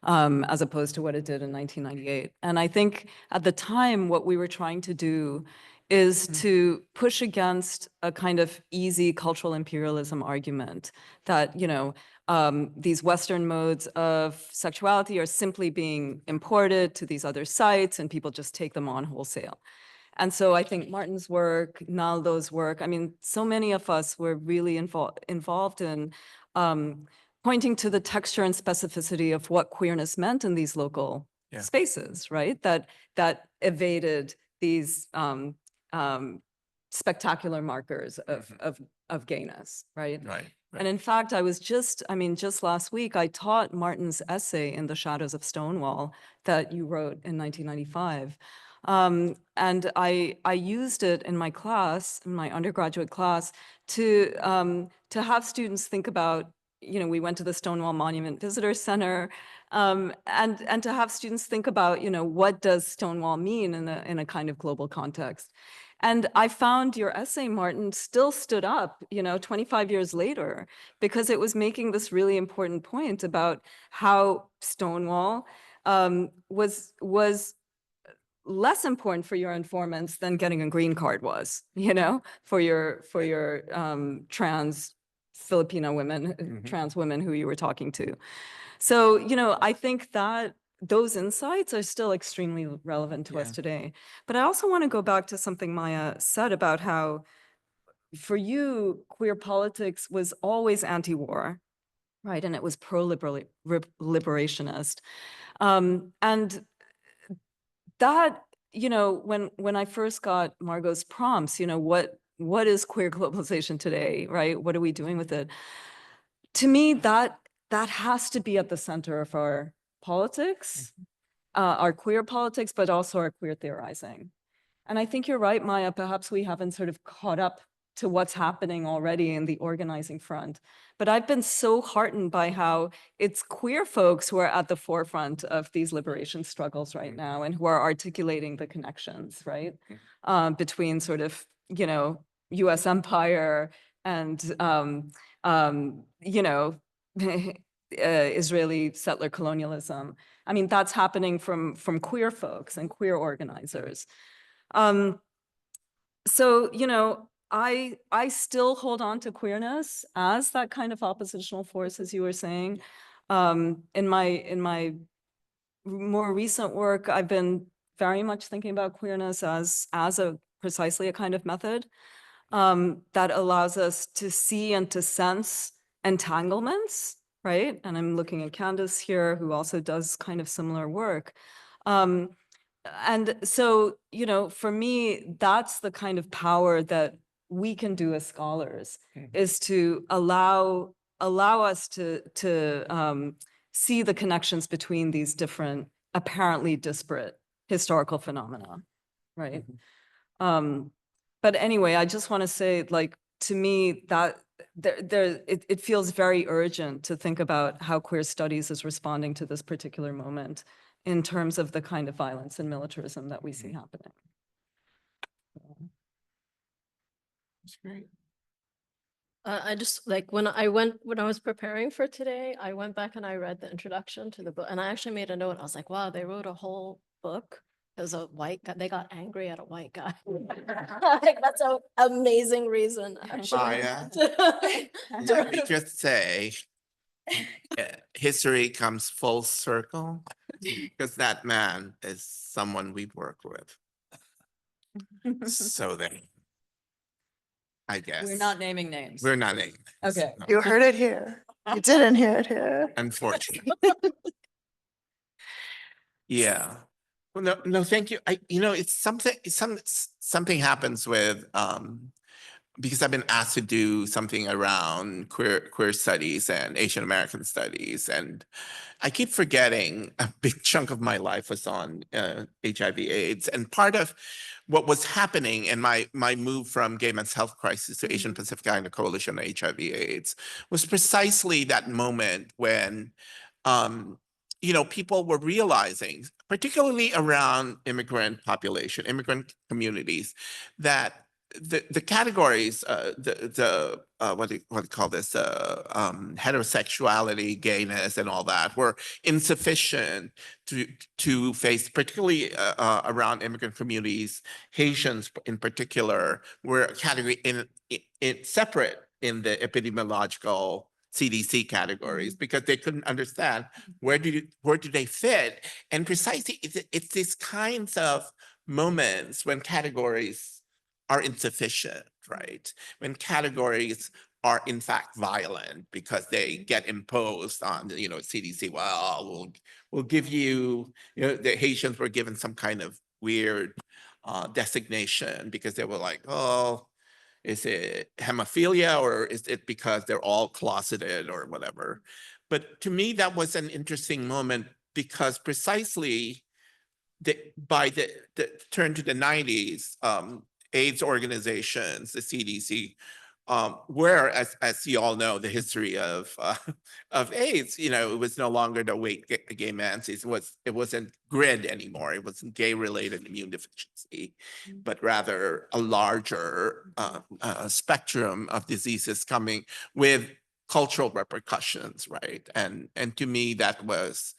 [SPEAKER 5] as opposed to what it did in 1998? And I think at the time, what we were trying to do is to push against a kind of easy cultural imperialism argument that, these Western modes of sexuality are simply being imported to these other sites and people just take them on wholesale. And so I think Martin's work, Naldo's work, I mean, so many of us were really involved in pointing to the texture and specificity of what queerness meant in these local spaces, right? That evaded these spectacular markers of gayness, right?
[SPEAKER 4] Right.
[SPEAKER 5] And in fact, just last week, I taught Martin's essay in the Shadows of Stonewall that you wrote in 1995. And I used it in my class, in my undergraduate class, to have students think about, we went to the Stonewall Monument Visitor Center, and to have students think about, what does Stonewall mean in a kind of global context. And I found your essay, Martin, still stood up, 25 years later, because it was making this really important point about how Stonewall was less important for your informants than getting a green card was, for your trans Filipino women, trans women who you were talking to. So, I think that those insights are still extremely relevant to us today. But I also want to go back to something Maya said about how, for you, queer politics was always anti-war, right? And it was pro-liberationist. And that, when I first got Margot's prompts, what what is queer globalization today, right? What are we doing with it? To me, that has to be at the center of our politics, our queer politics, but also our queer theorizing. And I think you're right, Maya, perhaps we haven't sort of caught up to what's happening already in the organizing front. But I've been so heartened by how it's queer folks who are at the forefront of these liberation struggles right now and who are articulating the connections, right? Between sort of, you know, US empire and, you know, Israeli settler colonialism. I mean, that's happening from queer folks and queer organizers. So, you know, I still hold on to queerness as that kind of oppositional force, as you were saying. In my more recent work, I've been very much thinking about queerness as precisely a kind of method that allows us to see and to sense entanglements, right? And I'm looking at Candace here, who also does kind of similar work. And so, you know, for me, that's the kind of power that we can do as scholars, is to allow us to see the connections between these different, apparently disparate historical phenomena, right? But anyway, I just want to say, like, to me, that it feels very urgent to think about how queer studies is responding to this particular moment in terms of the kind of violence and militarism that we see happening.
[SPEAKER 4] That's great.
[SPEAKER 7] I just like when I was preparing for today, I went back and I read the introduction to the book, and I actually made a note. I was like, wow, they wrote a whole book as a white guy. They got angry at a white guy. Like, that's an amazing reason, actually.
[SPEAKER 4] Maya,
[SPEAKER 7] to
[SPEAKER 4] let me
[SPEAKER 7] write a-
[SPEAKER 4] just say, history comes full circle because that man is someone we've worked with. So then, I guess.
[SPEAKER 5] We're not naming names.
[SPEAKER 4] We're not naming names,
[SPEAKER 5] Okay.
[SPEAKER 4] no,
[SPEAKER 3] You heard it here. You didn't hear it here.
[SPEAKER 4] unfortunately. Yeah. Well, no, thank you. It's something happens with because I've been asked to do something around queer studies and Asian American studies, and I keep forgetting a big chunk of my life was on HIV/AIDS, and part of what was happening in my move from Gay Men's Health Crisis to Asian Pacific Islander Coalition on HIV/AIDS was precisely that moment when people were realizing, particularly around immigrant population, immigrant communities, that the categories, what do you call this, heterosexuality, gayness, and all that were insufficient to face, particularly around immigrant communities. Haitians, in particular, were a category in separate in the epidemiological CDC categories because they couldn't understand where do they fit, and precisely it's these kinds of moments when categories are insufficient, right? When categories are in fact violent because they get imposed on CDC. Well, we'll give you, the Haitians were given some kind of weird designation because they were like, oh, is it hemophilia or is it because they're all closeted or whatever? But to me, that was an interesting moment because precisely by the turn to the 90s, AIDS organizations, the CDC, where, as you all know, the history of AIDS, it was no longer the weight gay man. It wasn't GRID anymore. It wasn't gay-related immune deficiency, but rather a larger spectrum of diseases coming with cultural repercussions, right? And to me, that was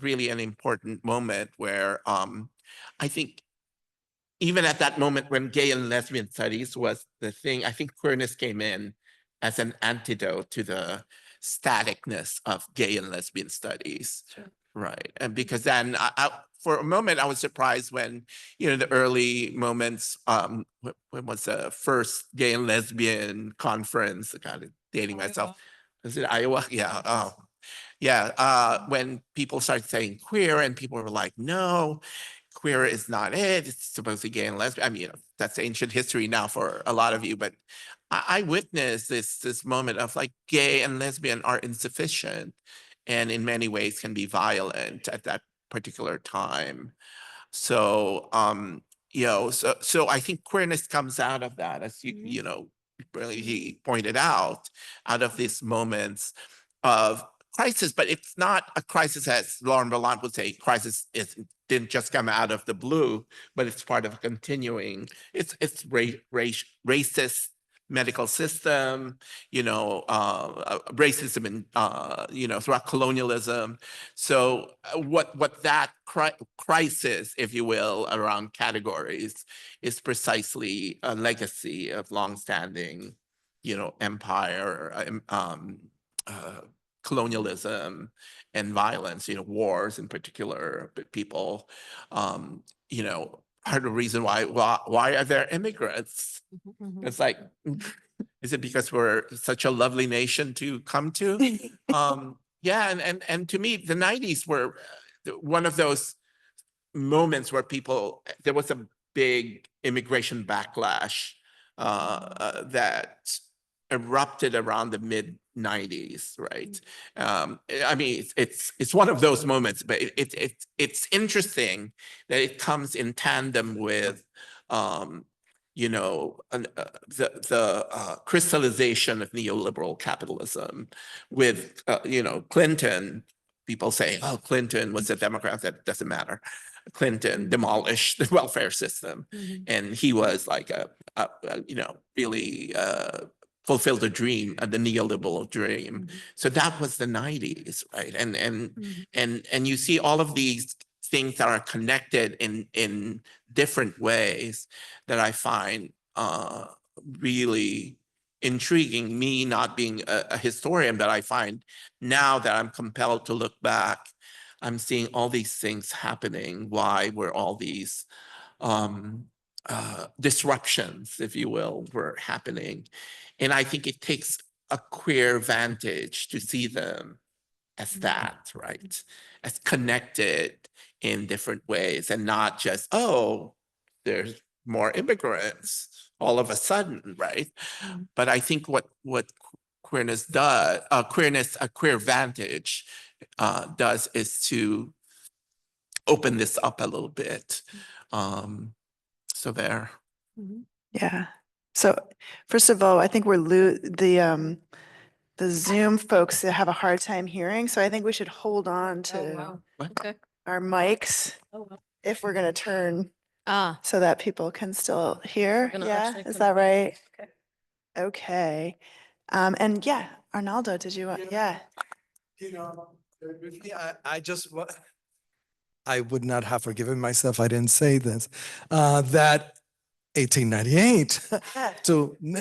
[SPEAKER 4] really an important moment where I think even at that moment when gay and lesbian studies was the thing, I think queerness came in as an antidote to the staticness of gay and lesbian studies. Sure. Right. And because then for a moment, I was surprised when, the early moments, when was the first gay and lesbian conference, kind of dating myself. Was it Iowa? Yeah. Oh. Yeah, when people started saying queer and people were like, no, queer is not it. It's supposed to be gay and lesbian. I mean, that's ancient history now for a lot of you, but I witnessed this moment of like gay and lesbian are insufficient and in many ways can be violent at that particular time. So, so I think queerness comes out of that, as you know, really he pointed out of these moments of crisis, but it's not a crisis, as Lauren Ballant would say, crisis didn't just come out of the blue, but it's part of a continuing, it's racist medical system, racism in, throughout colonialism. So what that crisis, if you will, around categories is precisely a legacy of longstanding, empire, colonialism and violence, wars in particular, but people, part of the reason why are there immigrants? It's like, is it because we're such a lovely nation to come to? Yeah, and to me, the 90s were one of those moments where there was a big immigration backlash that erupted around the mid 90s, right? I mean, it's one of those moments, but it's interesting that it comes in tandem with the crystallization of neoliberal capitalism with Clinton. People say, oh, Clinton was a Democrat. That doesn't matter. Clinton demolished the welfare system, and he was like really fulfilled the dream, the neoliberal dream. So that was the 90s, right? And you see all of these things that are connected in different ways that I find really intriguing. Me not being a historian, but I find now that I'm compelled to look back, I'm seeing all these things happening. Why were all these disruptions, if you will, were happening? And I think it takes a queer vantage to see them as that, right? As connected in different ways, and not just, oh, there's more immigrants all of a sudden, right? But I think what queerness does, a queer vantage does is to open this up a little bit. So there.
[SPEAKER 3] Yeah. So first of all, I think the Zoom folks have a hard time hearing, so I think we should hold on to
[SPEAKER 7] Okay.
[SPEAKER 3] our mics if we're going to turn so that people can still hear.
[SPEAKER 7] gonna
[SPEAKER 3] Yeah,
[SPEAKER 7] actually
[SPEAKER 3] is that right?
[SPEAKER 7] Okay.
[SPEAKER 3] Okay. And yeah, Arnaldo, did you want, yeah.
[SPEAKER 6] I just, I would not have forgiven myself. I didn't say this, that 1898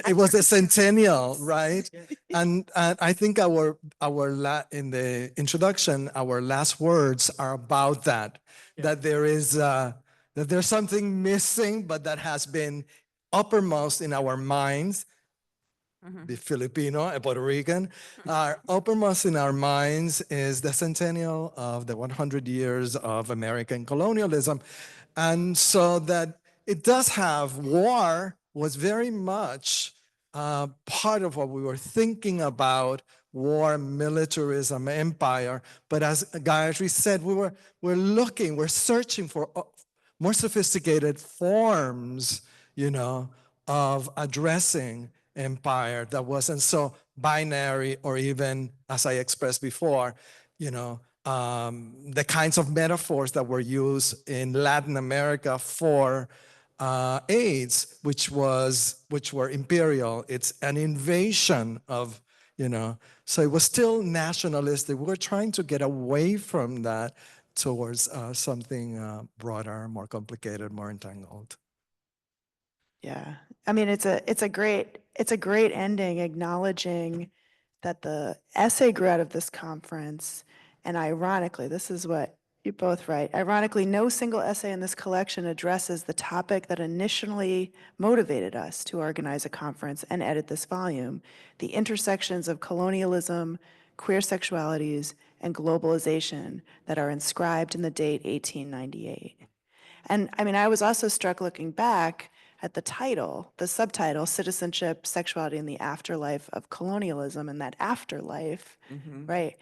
[SPEAKER 6] it was a centennial, right? And I think in the introduction, our last words are about that, that there's something missing, but that has been uppermost in our minds. The Filipino and Puerto Rican, uppermost in our minds is the centennial of the 100 years of American colonialism. And so that it does have, war was very much part of what we were thinking about, war, militarism, empire. But as Gayatri said, we're searching for more sophisticated forms, of addressing empire that wasn't so binary, or even, as I expressed before, the kinds of metaphors that were used in Latin America for AIDS, which were imperial. It's an invasion of, so it was still nationalistic. We were trying to get away from that towards something broader, more complicated, more entangled.
[SPEAKER 3] Yeah, I mean, it's a great ending, acknowledging that the essay grew out of this conference. And ironically, this is what you both write. Ironically, no single essay in this collection addresses the topic that initially motivated us to organize a conference and edit this volume: the intersections of colonialism, queer sexualities, and globalization that are inscribed in the date 1898. And I mean, I was also struck looking back at the title, the subtitle, Citizenship, Sexuality, and the Afterlife of Colonialism, and that afterlife, right?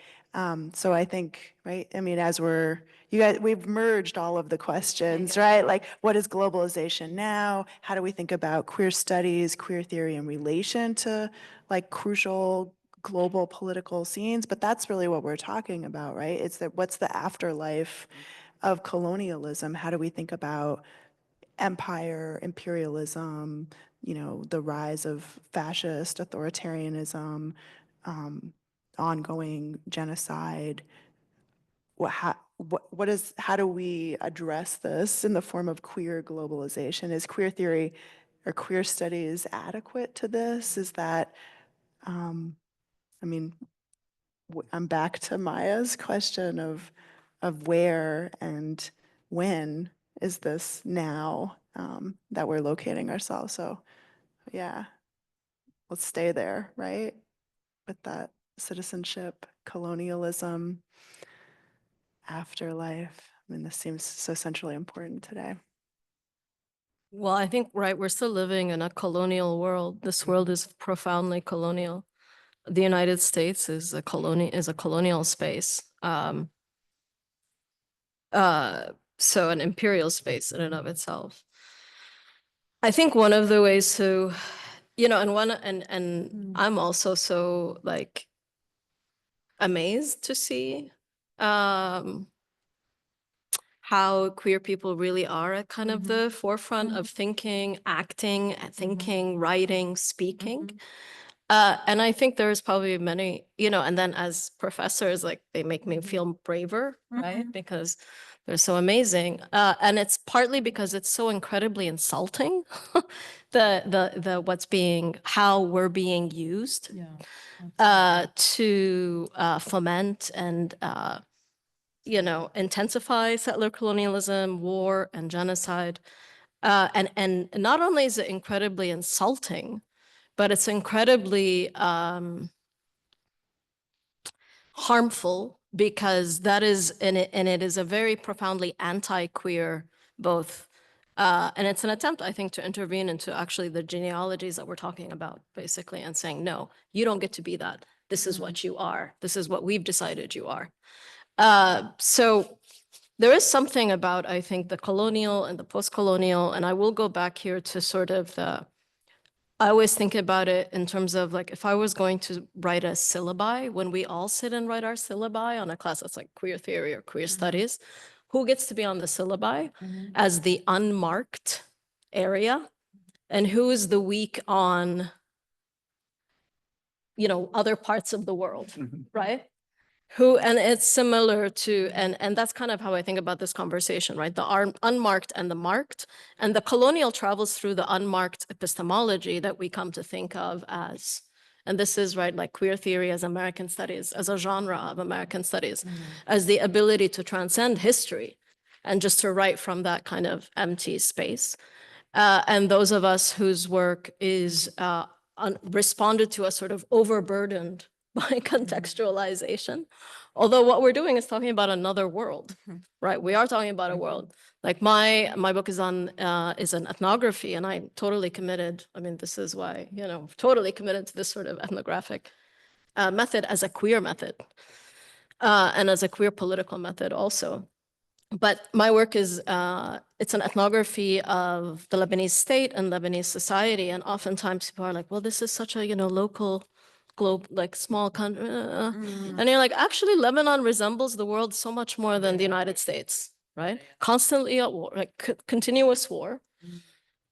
[SPEAKER 3] So I think, right, I mean, as we've merged all of the questions, right? Like, what is globalization now? How do we think about queer studies, queer theory in relation to like crucial global political scenes? But that's really what we're talking about, right? It's that what's the afterlife of colonialism? How do we think about empire, imperialism, the rise of fascist authoritarianism, ongoing genocide? How do we address this in the form of queer globalization? Is queer theory or queer studies adequate to this? Is that, I mean, I'm back to Maya's question of where and when is this now that we're locating ourselves. So yeah, let's stay there, right? With that citizenship, colonialism, afterlife. I mean, this seems so centrally important today.
[SPEAKER 7] Well, I think, right, we're still living in a colonial world. This world is profoundly colonial. The United States is a colonial space. So an imperial space in and of itself. I think one of the ways to, and I'm also so like amazed to see how queer people really are at kind of the forefront of thinking, acting, writing, speaking. And I think there's probably many, and then as professors, like they make me feel braver, right? Because they're so amazing. And it's partly because it's so incredibly insulting, how we're being used to foment and intensify settler colonialism, war, and genocide. And not only is it incredibly insulting, but it's incredibly harmful because that is, and it is a very profoundly anti-queer both. And it's an attempt, I think, to intervene into actually the genealogies that we're talking about, basically, and saying, no, you don't get to be that. This is what you are. This is what we've decided you are. So there is something about, I think, the colonial and the post-colonial, and I will go back here to sort of I always think about it in terms of like, if I was going to write a syllabi, when we all sit and write our syllabi on a class that's like queer theory or queer studies, who gets to be on the syllabi as the unmarked area? And who is the weak on, other parts of the world, right? And it's similar to, and that's kind of how I think about this conversation, right? The unmarked and the marked, and the colonial travels through the unmarked epistemology that we come to think of as, and this is right, like queer theory as American studies, as a genre of American studies, as the ability to transcend history and just to write from that kind of empty space. And those of us whose work is responded to as sort of overburdened by contextualization. Although what we're doing is talking about another world, right? We are talking about a world. Like my book is an ethnography, and I'm totally committed. I mean, this is why, totally committed to this sort of ethnographic method as a queer method and as a queer political method also. But my work is, it's an ethnography of the Lebanese state and Lebanese society. And oftentimes people are like, well, this is such a, local globe, like small country. And you're like, actually, Lebanon resembles the world so much more than the United States, right? Constantly at war, like continuous war,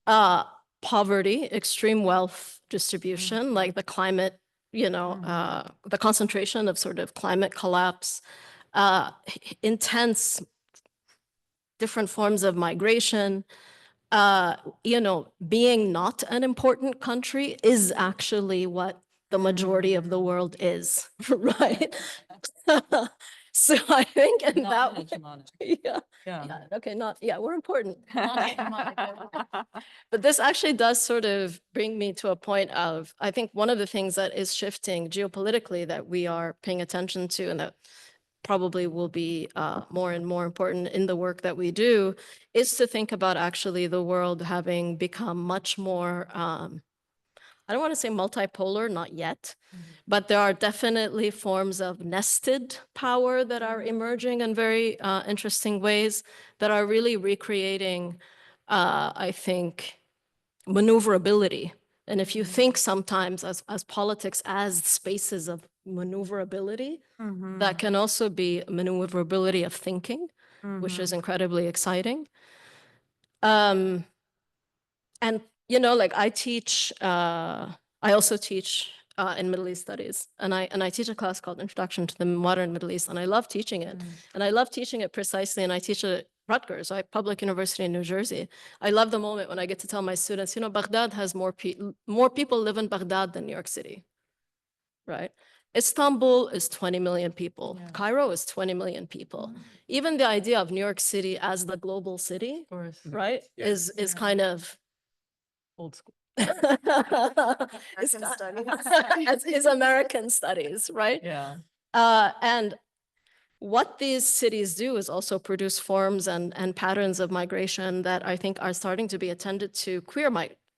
[SPEAKER 7] poverty, extreme wealth distribution, like the climate, the concentration of sort of climate collapse, intense different forms of migration, being not an important country is actually what the majority of the world is, right? So I think in that way, we're important. But this actually does sort of bring me to a point of, I think one of the things that is shifting geopolitically that we are paying attention to and that probably will be more and more important in the work that we do, is to think about actually the world having become much more, I don't want to say multipolar, not yet, but there are definitely forms of nested power that are emerging in very interesting ways that are really recreating, I think, maneuverability. And if you think sometimes as politics as spaces of maneuverability, that can also be maneuverability of thinking, which is incredibly exciting. And, you know, like I also teach in Middle East studies, and I teach a class called Introduction to the Modern Middle East, and I love teaching it. And I love teaching it precisely, and I teach it at Rutgers, right? Public University in New Jersey. I love the moment when I get to tell my students, you know, Baghdad has more people live in Baghdad than New York City, right? Istanbul is 20 million people. Cairo is 20 million people. Even the idea of New York City as the global city, right, is kind of
[SPEAKER 5] Old school.
[SPEAKER 7] is American studies, right?
[SPEAKER 5] Yeah.
[SPEAKER 7] And what these cities do is also produce forms and patterns of migration that I think are starting to be attended to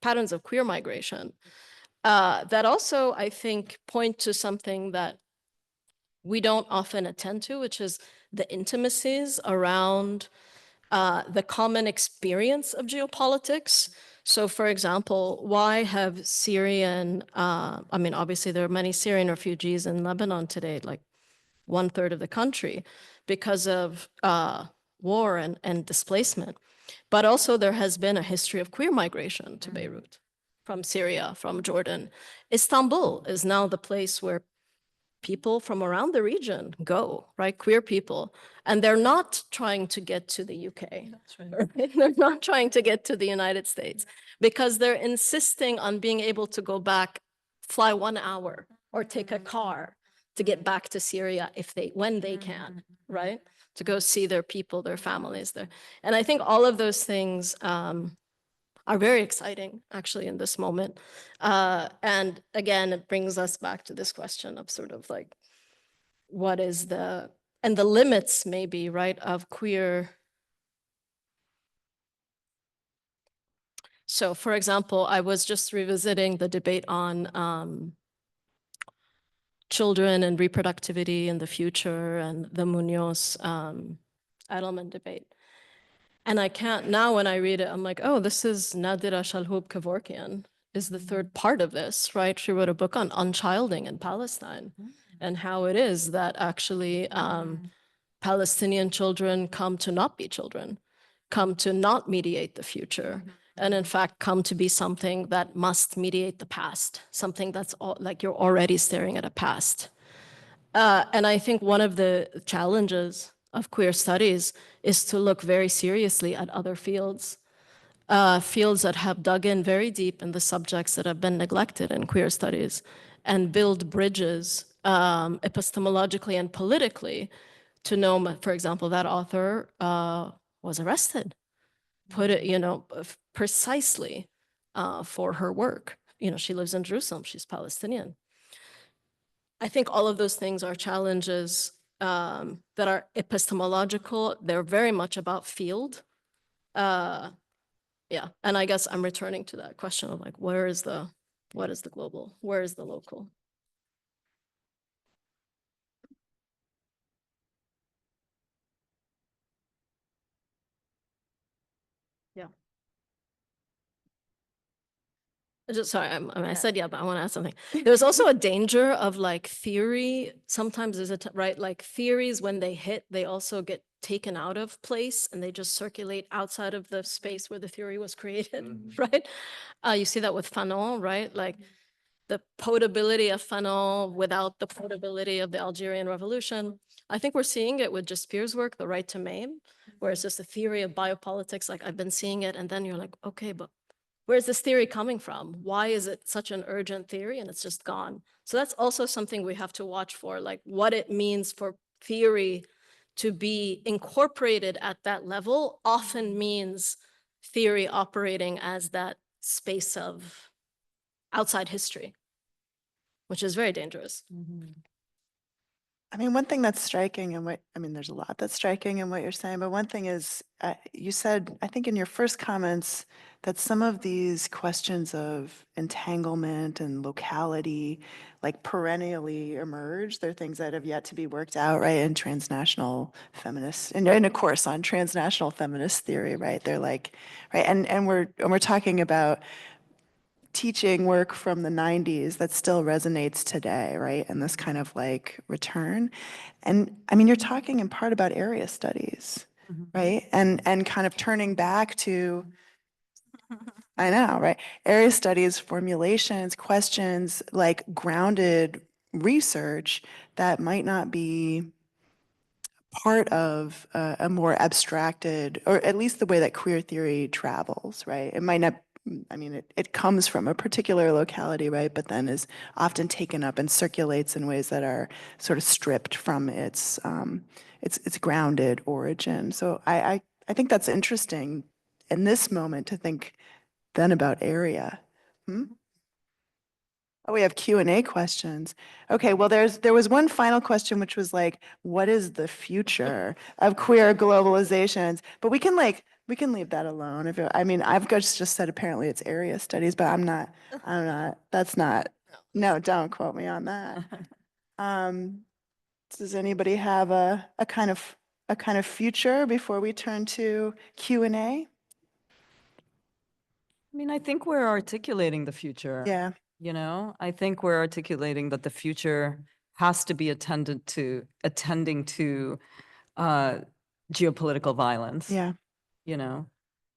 [SPEAKER 7] patterns of queer migration that also, I think, point to something that we don't often attend to, which is the intimacies around the common experience of geopolitics. So for example, why have Syrian, I mean, obviously there are many Syrian refugees in Lebanon today, like 1/3 of the country, because of war and displacement. But also there has been a history of queer migration to Beirut from Syria, from Jordan. Istanbul is now the place where people from around the region go, right? Queer people. And they're not trying to get to the UK.
[SPEAKER 5] That's right.
[SPEAKER 7] Right? They're not trying to get to the United States because they're insisting on being able to go back, fly 1 hour or take a car to get back to Syria when they can, right? To go see their people, their families there. And I think all of those things are very exciting actually in this moment. And again, it brings us back to this question of sort of like, what is and the limits maybe, right, of queer. So for example, I was just revisiting the debate on children and reproductivity in the future and the Munoz Edelman debate. And I can't, now when I read it, I'm like, oh, this is Nadira Shalhoub Kevorkian is the third part of this, right? She wrote a book on unchilding in Palestine and how it is that actually Palestinian children come to not be children, come to not mediate the future, and in fact come to be something that must mediate the past, something that's like you're already staring at a past. And I think one of the challenges of queer studies is to look very seriously at other fields, fields that have dug in very deep in the subjects that have been neglected in queer studies and build bridges epistemologically and politically to know, for example, that author was arrested, put it, you know, precisely for her work. You know, she lives in Jerusalem, she's Palestinian. I think all of those things are challenges that are epistemological. They're very much about field. Yeah, and I guess I'm returning to that question of like, what is the global? Where is the local? Yeah. Just sorry, I said yeah, but I want to add something. There's also a danger of like theory. Sometimes there's right, like theories when they hit, they also get taken out of place and they just circulate outside of the space where the theory was created, right? You see that with Fanon, right? Like the potability of Fanon without the potability of the Algerian Revolution. I think we're seeing it with just Spear's work, The Right to Maim, where it's just a theory of biopolitics. Like I've been seeing it, and then you're like, okay, but where's this theory coming from? Why is it such an urgent theory and it's just gone? So that's also something we have to watch for, like what it means for theory to be incorporated at that level often means theory operating as that space of outside history, which is very dangerous.
[SPEAKER 3] I mean, one thing that's striking in there's a lot that's striking in what you're saying, but one thing is, you said, I think in your first comments, that some of these questions of entanglement and locality, like perennially emerge. They're things that have yet to be worked out, right, in transnational feminists, and in a course on transnational feminist theory, right? They're like, right, and we're talking about teaching work from the 90s that still resonates today, right? And this kind of like return. And I mean, you're talking in part about area studies, right? And kind of turning back to, I know, right? Area studies, formulations, questions, like grounded research that might not be part of a more abstracted, or at least the way that queer theory travels, right? It might not, I mean, it comes from a particular locality, right? But then is often taken up and circulates in ways that are sort of stripped from its grounded origin. So I think that's interesting in this moment to think then about area. Oh, we have Q&A questions. Okay, well, there was one final question, which was like, what is the future of queer globalizations? But we can leave that alone. I mean, I've just said apparently it's area studies, but I'm not, that's not, no, don't quote me on that. Does anybody have a kind of future before we turn to Q&A?
[SPEAKER 5] I mean, I think we're articulating the future.
[SPEAKER 3] Yeah,
[SPEAKER 5] I think we're articulating that the future has to be attending to geopolitical violence.
[SPEAKER 3] yeah,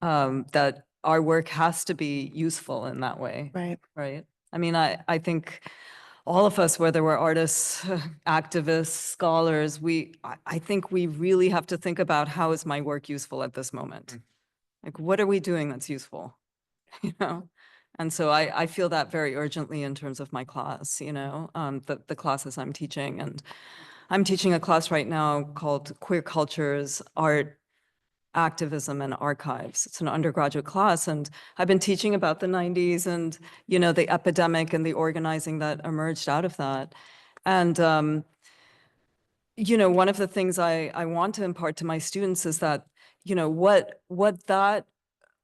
[SPEAKER 5] That our work has to be useful in that way.
[SPEAKER 3] right.
[SPEAKER 5] Right. I mean, I think all of us, whether we're artists, activists, scholars, I think we really have to think about, how is my work useful at this moment? Like, what are we doing that's useful? And so I feel that very urgently in terms of my class, the classes I'm teaching. And I'm teaching a class right now called Queer Cultures, Art, Activism, and Archives. It's an undergraduate class. And I've been teaching about the 90s and, the epidemic and the organizing that emerged out of that. And, one of the things I want to impart to my students is that, what that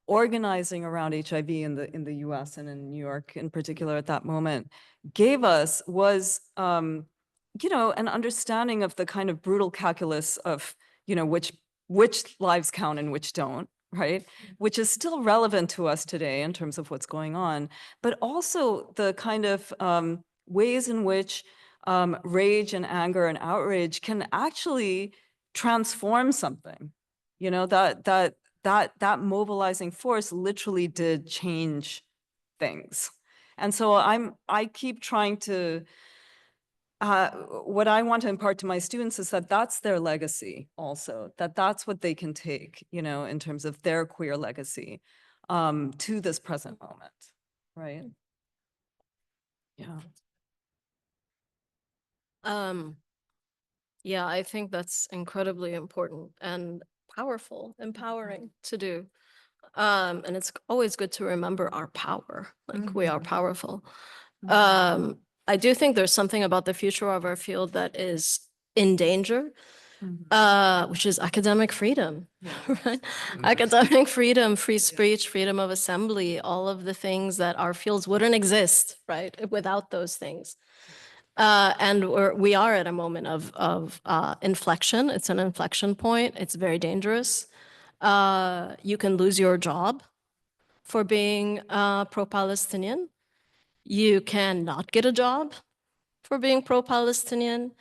[SPEAKER 5] organizing around HIV in the US and in New York in particular at that moment gave us was, an understanding of the kind of brutal calculus of, which lives count and which don't, right? Which is still relevant to us today in terms of what's going on, but also the kind of ways in which rage and anger and outrage can actually transform something, that mobilizing force literally did change things. And so I keep trying to, what I want to impart to my students is that that's their legacy also, that's what they can take, in terms of their queer legacy to this present moment, right? Yeah.
[SPEAKER 7] Yeah, I think that's incredibly important and powerful, empowering to do. And it's always good to remember our power, like we are powerful. I do think there's something about the future of our field that is in danger, which is academic freedom, right? Academic freedom, free speech, freedom of assembly, all of the things that our fields wouldn't exist, right, without those things. And we are at a moment of inflection. It's an inflection point. It's very dangerous. You can lose your job for being pro-Palestinian. You can not get a job for being pro-Palestinian.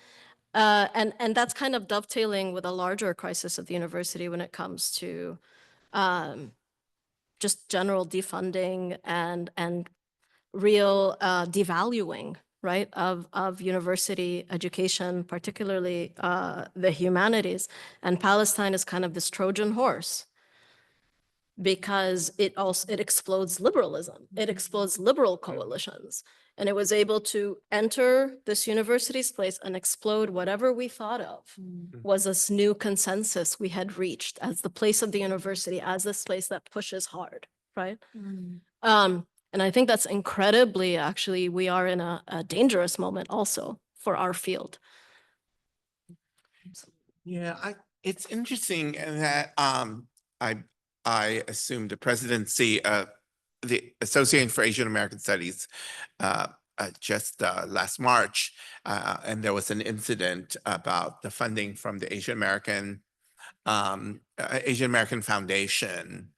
[SPEAKER 7] And that's kind of dovetailing with a larger crisis of the university when it comes to just general defunding and real devaluing, right, of university education, particularly the humanities. And Palestine is kind of this Trojan horse, because it explodes liberalism. It explodes liberal coalitions. And it was able to enter this university's place and explode whatever we thought of was this new consensus we had reached as the place of the university, as this place that pushes hard, right? And I think that's incredibly, actually, we are in a dangerous moment also for our field.
[SPEAKER 4] Yeah, it's interesting that I assumed the presidency of the Association for Asian American Studies just last March, and there was an incident about the funding from the Asian American Foundation,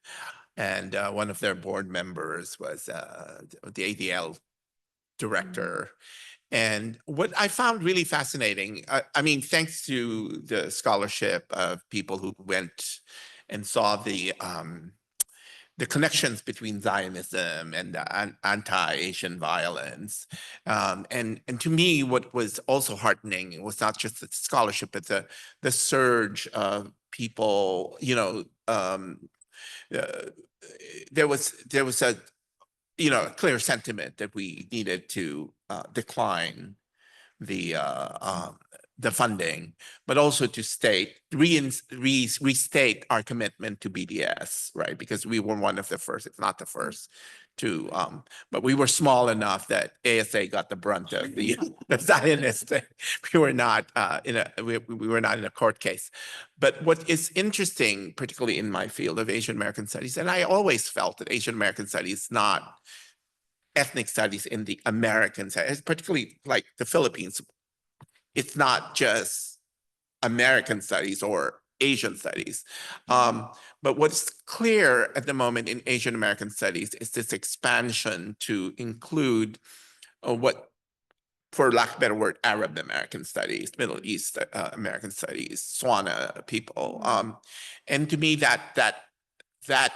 [SPEAKER 4] and one of their board members was the ADL director. And what I found really fascinating, I mean, thanks to the scholarship of people who went and saw the connections between Zionism and anti-Asian violence. And to me, what was also heartening was not just the scholarship, but the surge of people, there was a a clear sentiment that we needed to decline the funding, but also to restate our commitment to BDS, right? Because we were one of the first, if not the first, to but we were small enough that ASA got the brunt of the Zionist thing. We were not we were not in a court case. But what is interesting, particularly in my field of Asian American studies, and I always felt that Asian American studies, not ethnic studies in the American side, particularly like the Philippines, it's not just American studies or Asian studies. But what's clear at the moment in Asian American studies is this expansion to include what, for lack of a better word, Arab American studies, Middle East American studies, Swana people. And to me, that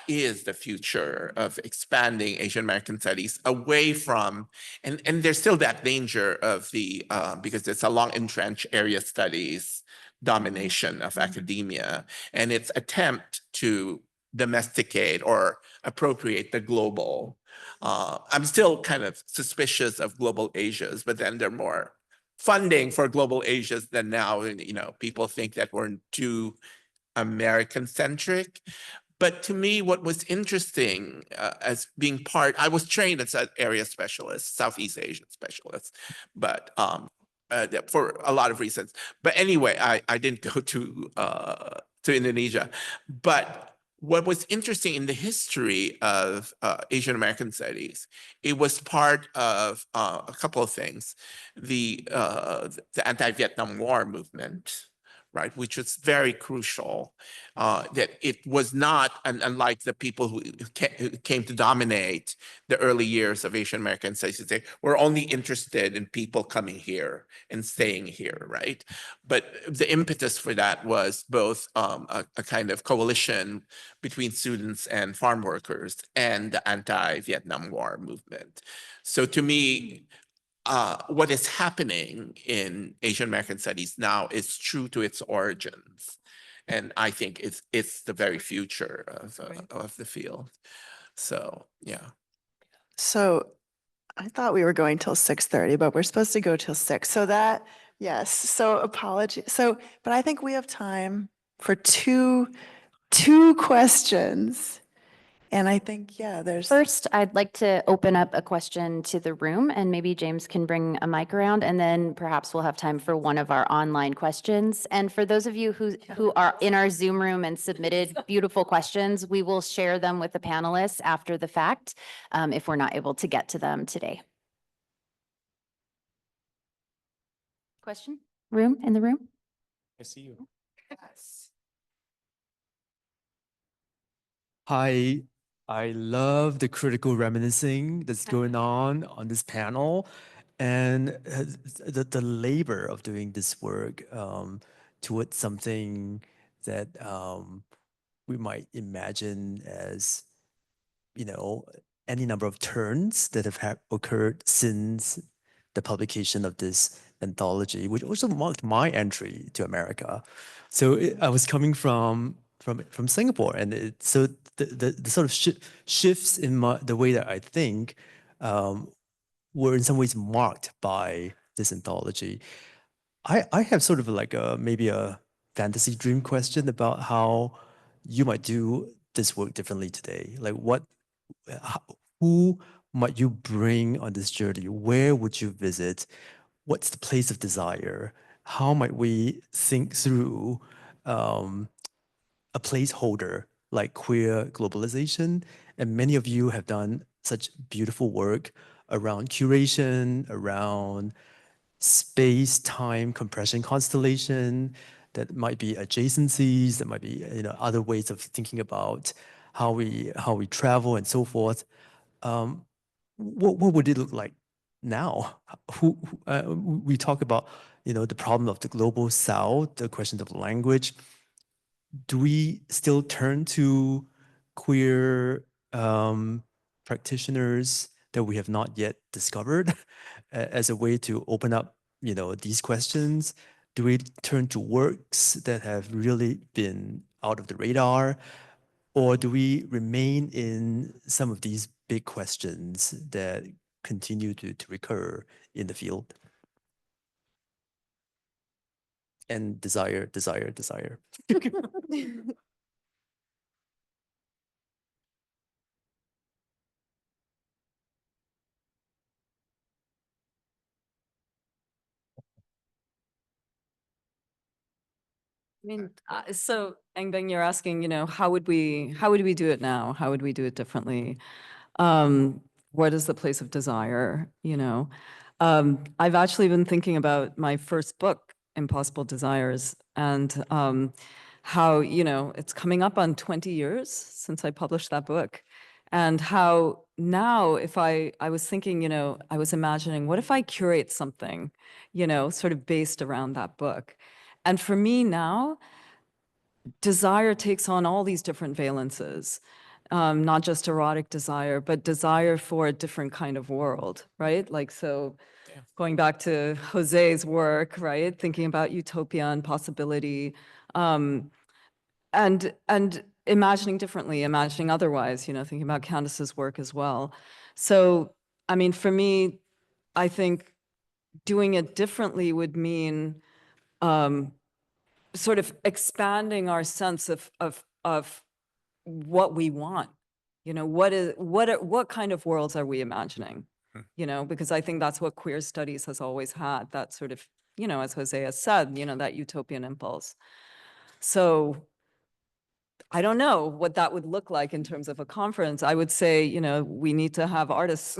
[SPEAKER 4] is the future of expanding Asian American studies away from, and there's still that danger of the, because it's a long entrenched area studies domination of academia and its attempt to domesticate or appropriate the global. I'm still kind of suspicious of global Asias, but then there are more funding for global Asias than now, people think that we're too American centric. But to me, what was interesting as being I was trained as an area specialist, Southeast Asian specialist, but for a lot of reasons. But anyway, I didn't go to Indonesia. But what was interesting in the history of Asian American studies, it was part of a couple of things. The anti-Vietnam War movement, right, which was very crucial, that it was not, unlike the people who came to dominate the early years of Asian American studies, they were only interested in people coming here and staying here, right? But the impetus for that was both a kind of coalition between students and farm workers and the anti-Vietnam War movement. So to me, what is happening in Asian American studies now is true to its origins. And I think it's the very future of the field. So, yeah.
[SPEAKER 3] So I thought we were going till 6:30, but we're supposed to go till 6. So that, yes, so apology. So, but I think we have time for two questions. And I think, yeah, there's.
[SPEAKER 2] First, I'd like to open up a question to the room, and maybe James can bring a mic around, and then perhaps we'll have time for one of our online questions. And for those of you who are in our Zoom room and submitted beautiful questions, we will share them with the panelists after the fact, if we're not able to get to them today. Question? In the room?
[SPEAKER 1] I see you.
[SPEAKER 3] Yes.
[SPEAKER 8] Hi, I love the critical reminiscing that's going on this panel, and the labor of doing this work towards something that we might imagine as, any number of turns that have occurred since the publication of this anthology, which also marked my entry to America. So I was coming from Singapore, and so the sort of shifts in the way that I think were in some ways marked by this anthology. I have sort of like maybe a fantasy dream question about how you might do this work differently today. Like who might you bring on this journey? Where would you visit? What's the place of desire? How might we think through a placeholder like queer globalization. And many of you have done such beautiful work around curation, around space-time compression constellation, that might be adjacencies, that might be other ways of thinking about how we travel and so forth. What would it look like now? We talk about the problem of the global south, the question of language. Do we still turn to queer practitioners that we have not yet discovered as a way to open up these questions? Do we turn to works that have really been out of the radar? Or do we remain in some of these big questions that continue to recur in the field? And desire.
[SPEAKER 5] I mean, so Engbing, you're asking, how would we do it now? How would we do it differently? What is the place of desire? I've actually been thinking about my first book, Impossible Desires, and how, it's coming up on 20 years since I published that book. And how now, if I was thinking, I was imagining, what if I curate something, sort of based around that book? And for me now, desire takes on all these different valences, not just erotic desire, but desire for a different kind of world, right? Like, so going back to José's work, right? Thinking about utopia and possibility, and imagining differently, imagining otherwise, thinking about Candace's work as well. So, I mean, for me, I think doing it differently would mean sort of expanding our sense of what we want. What kind of worlds are we imagining? Because I think that's what queer studies has always had, that sort of, as José has said, that utopian impulse. So I don't know what that would look like in terms of a conference. I would say, we need to have artists.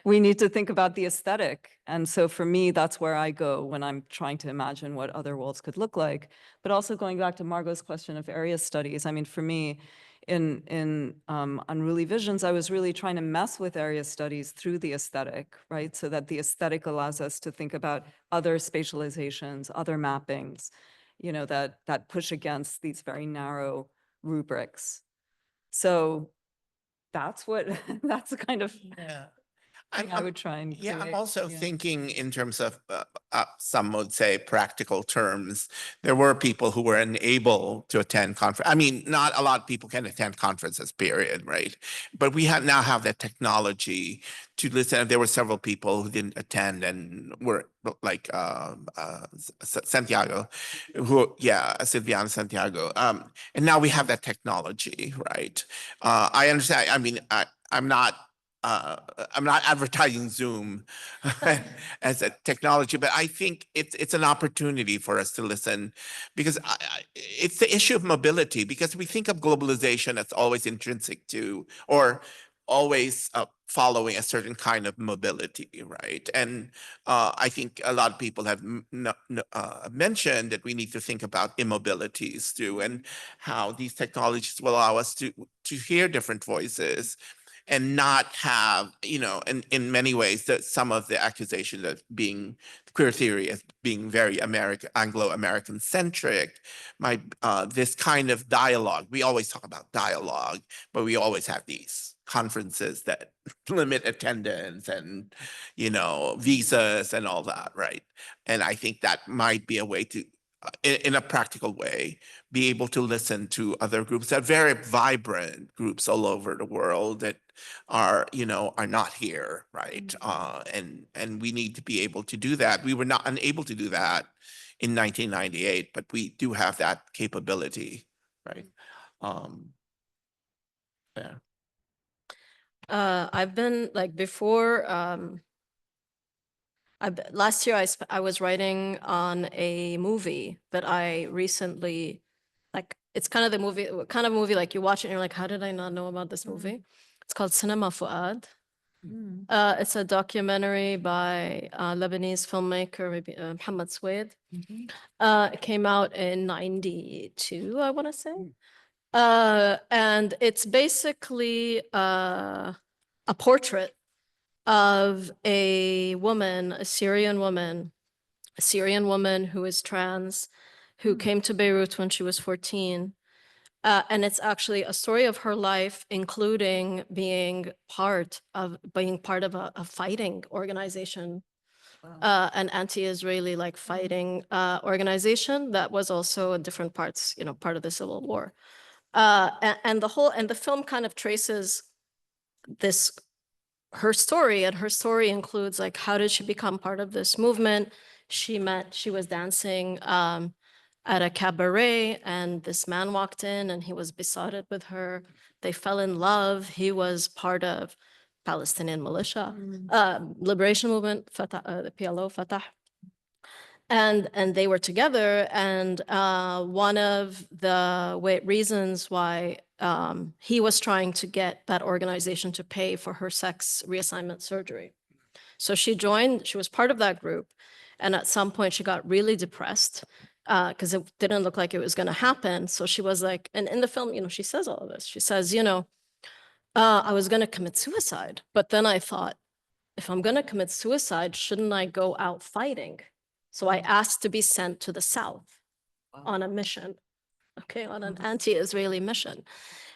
[SPEAKER 5] We need to think about the aesthetic. And so for me, that's where I go when I'm trying to imagine what other worlds could look like. But also going back to Margot's question of area studies, I mean, for me, in Unruly Visions, I was really trying to mess with area studies through the aesthetic, right? So that the aesthetic allows us to think about other spatializations, other mappings, that push against these very narrow rubrics. So that's what, that's the kind of thing I would try and
[SPEAKER 4] Yeah, I'm
[SPEAKER 5] create.
[SPEAKER 4] also thinking in terms of, some would say practical terms. There were people who were unable to attend conference. I mean, not a lot of people can attend conferences, period, right? But we now have that technology to listen. There were several people who didn't attend and were like Santiago, Silviana Santiago. And now we have that technology, right? I understand. I mean, I'm not advertising Zoom as a technology, but I think it's an opportunity for us to listen, because it's the issue of mobility, because we think of globalization as always intrinsic to, or always following a certain kind of mobility, right? And I think a lot of people have mentioned that we need to think about immobilities too, and how these technologies will allow us to hear different voices, and not have, in many ways, that some of the accusations of being queer theory as being very Anglo-American centric, this kind of dialogue. We always talk about dialogue, but we always have these conferences that limit attendance and, visas and all that, right? And I think that might be a way to, in a practical way, be able to listen to other groups, that very vibrant groups all over the world that are not here, right? And we need to be able to do that. We were not unable to do that in 1998, but we do have that capability, right? Yeah.
[SPEAKER 7] I've been like before Last year I was writing on a movie that I recently, like, it's kind of the movie, kind of movie like you watch it and you're like, how did I not know about this movie? It's called Cinema Fuad. It's a documentary by Lebanese filmmaker, maybe Mohammed Swade. It came out in 92, I want to say. And it's basically a portrait of a woman, a Syrian woman who is trans, who came to Beirut when she was 14. And it's actually a story of her life, including being part of a fighting organization, an anti-Israeli like fighting organization that was also in different parts, part of the Civil War. And the film kind of traces her story, and her story includes like, how did she become part of this movement? She was dancing at a cabaret, and this man walked in and he was besotted with her. They fell in love. He was part of Palestinian militia, liberation movement, Fatah, the PLO, Fatah. And they were together, and one of the reasons why he was trying to get that organization to pay for her sex reassignment surgery. So she was part of that group, and at some point she got really depressed because it didn't look like it was going to happen. So she was like, and in the film, she says all of this. She says, I was going to commit suicide, but then I thought, if I'm going to commit suicide, shouldn't I go out fighting? So I asked to be sent to the South on a mission, on an anti-Israeli mission.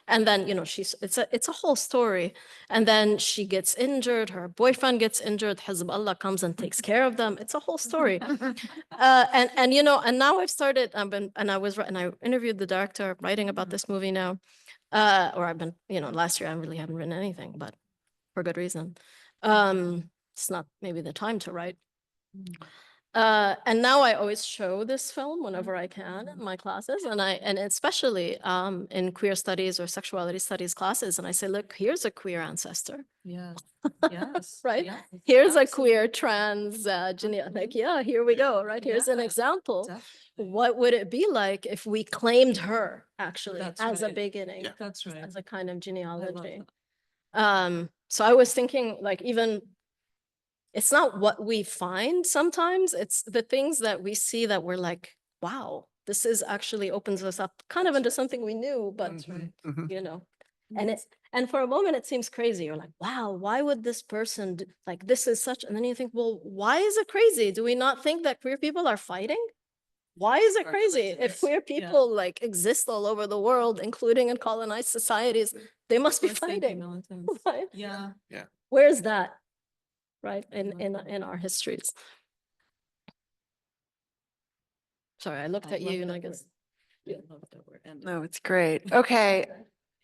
[SPEAKER 7] And then, it's a whole story. And then she gets injured, her boyfriend gets injured, Hezbollah comes and takes care of them. It's a whole story. And now I've started, and I interviewed the director writing about this movie now. Or I've been, last year I really haven't written anything, but for good reason. It's not maybe the time to write. And now I always show this film whenever I can in my classes, and especially in queer studies or sexuality studies classes. And I say, look, here's a queer ancestor.
[SPEAKER 5] Yeah. Yes.
[SPEAKER 7] Right?
[SPEAKER 5] Yeah.
[SPEAKER 7] Here's a queer trans like, yeah, here we go. Right? Here's an example.
[SPEAKER 5] Definitely.
[SPEAKER 7] What would it be like if we claimed her actually
[SPEAKER 5] That's
[SPEAKER 7] as a
[SPEAKER 5] right.
[SPEAKER 7] beginning,
[SPEAKER 5] That's right.
[SPEAKER 7] as a kind of
[SPEAKER 5] I love
[SPEAKER 7] genealogy?
[SPEAKER 5] that.
[SPEAKER 7] So I was thinking, like, even it's not what we find sometimes, it's the things that we see that we're like, wow, this is actually opens us up kind of into something we knew, but
[SPEAKER 5] That's right.
[SPEAKER 7] and for a moment it seems crazy. You're like, wow, why would this person like, this is such, and then you think, well, why is it crazy? Do we not think that queer people are fighting? Why is it crazy? If queer people like exist all over the world, including in colonized societies, they must be fighting. Right?
[SPEAKER 5] Yeah.
[SPEAKER 7] Where's that? Right, in our histories. Sorry, I looked at you and I guess.
[SPEAKER 3] No, it's great. Okay,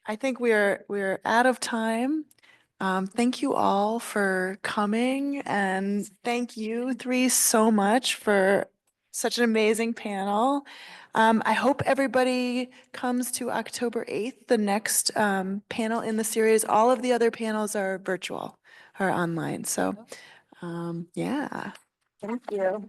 [SPEAKER 3] I think we're out of time. Thank you all for coming, and thank you three so much for such an amazing panel. I hope everybody comes to October 8th, the next panel in the series. All of the other panels are virtual or online. So, yeah. Thank you.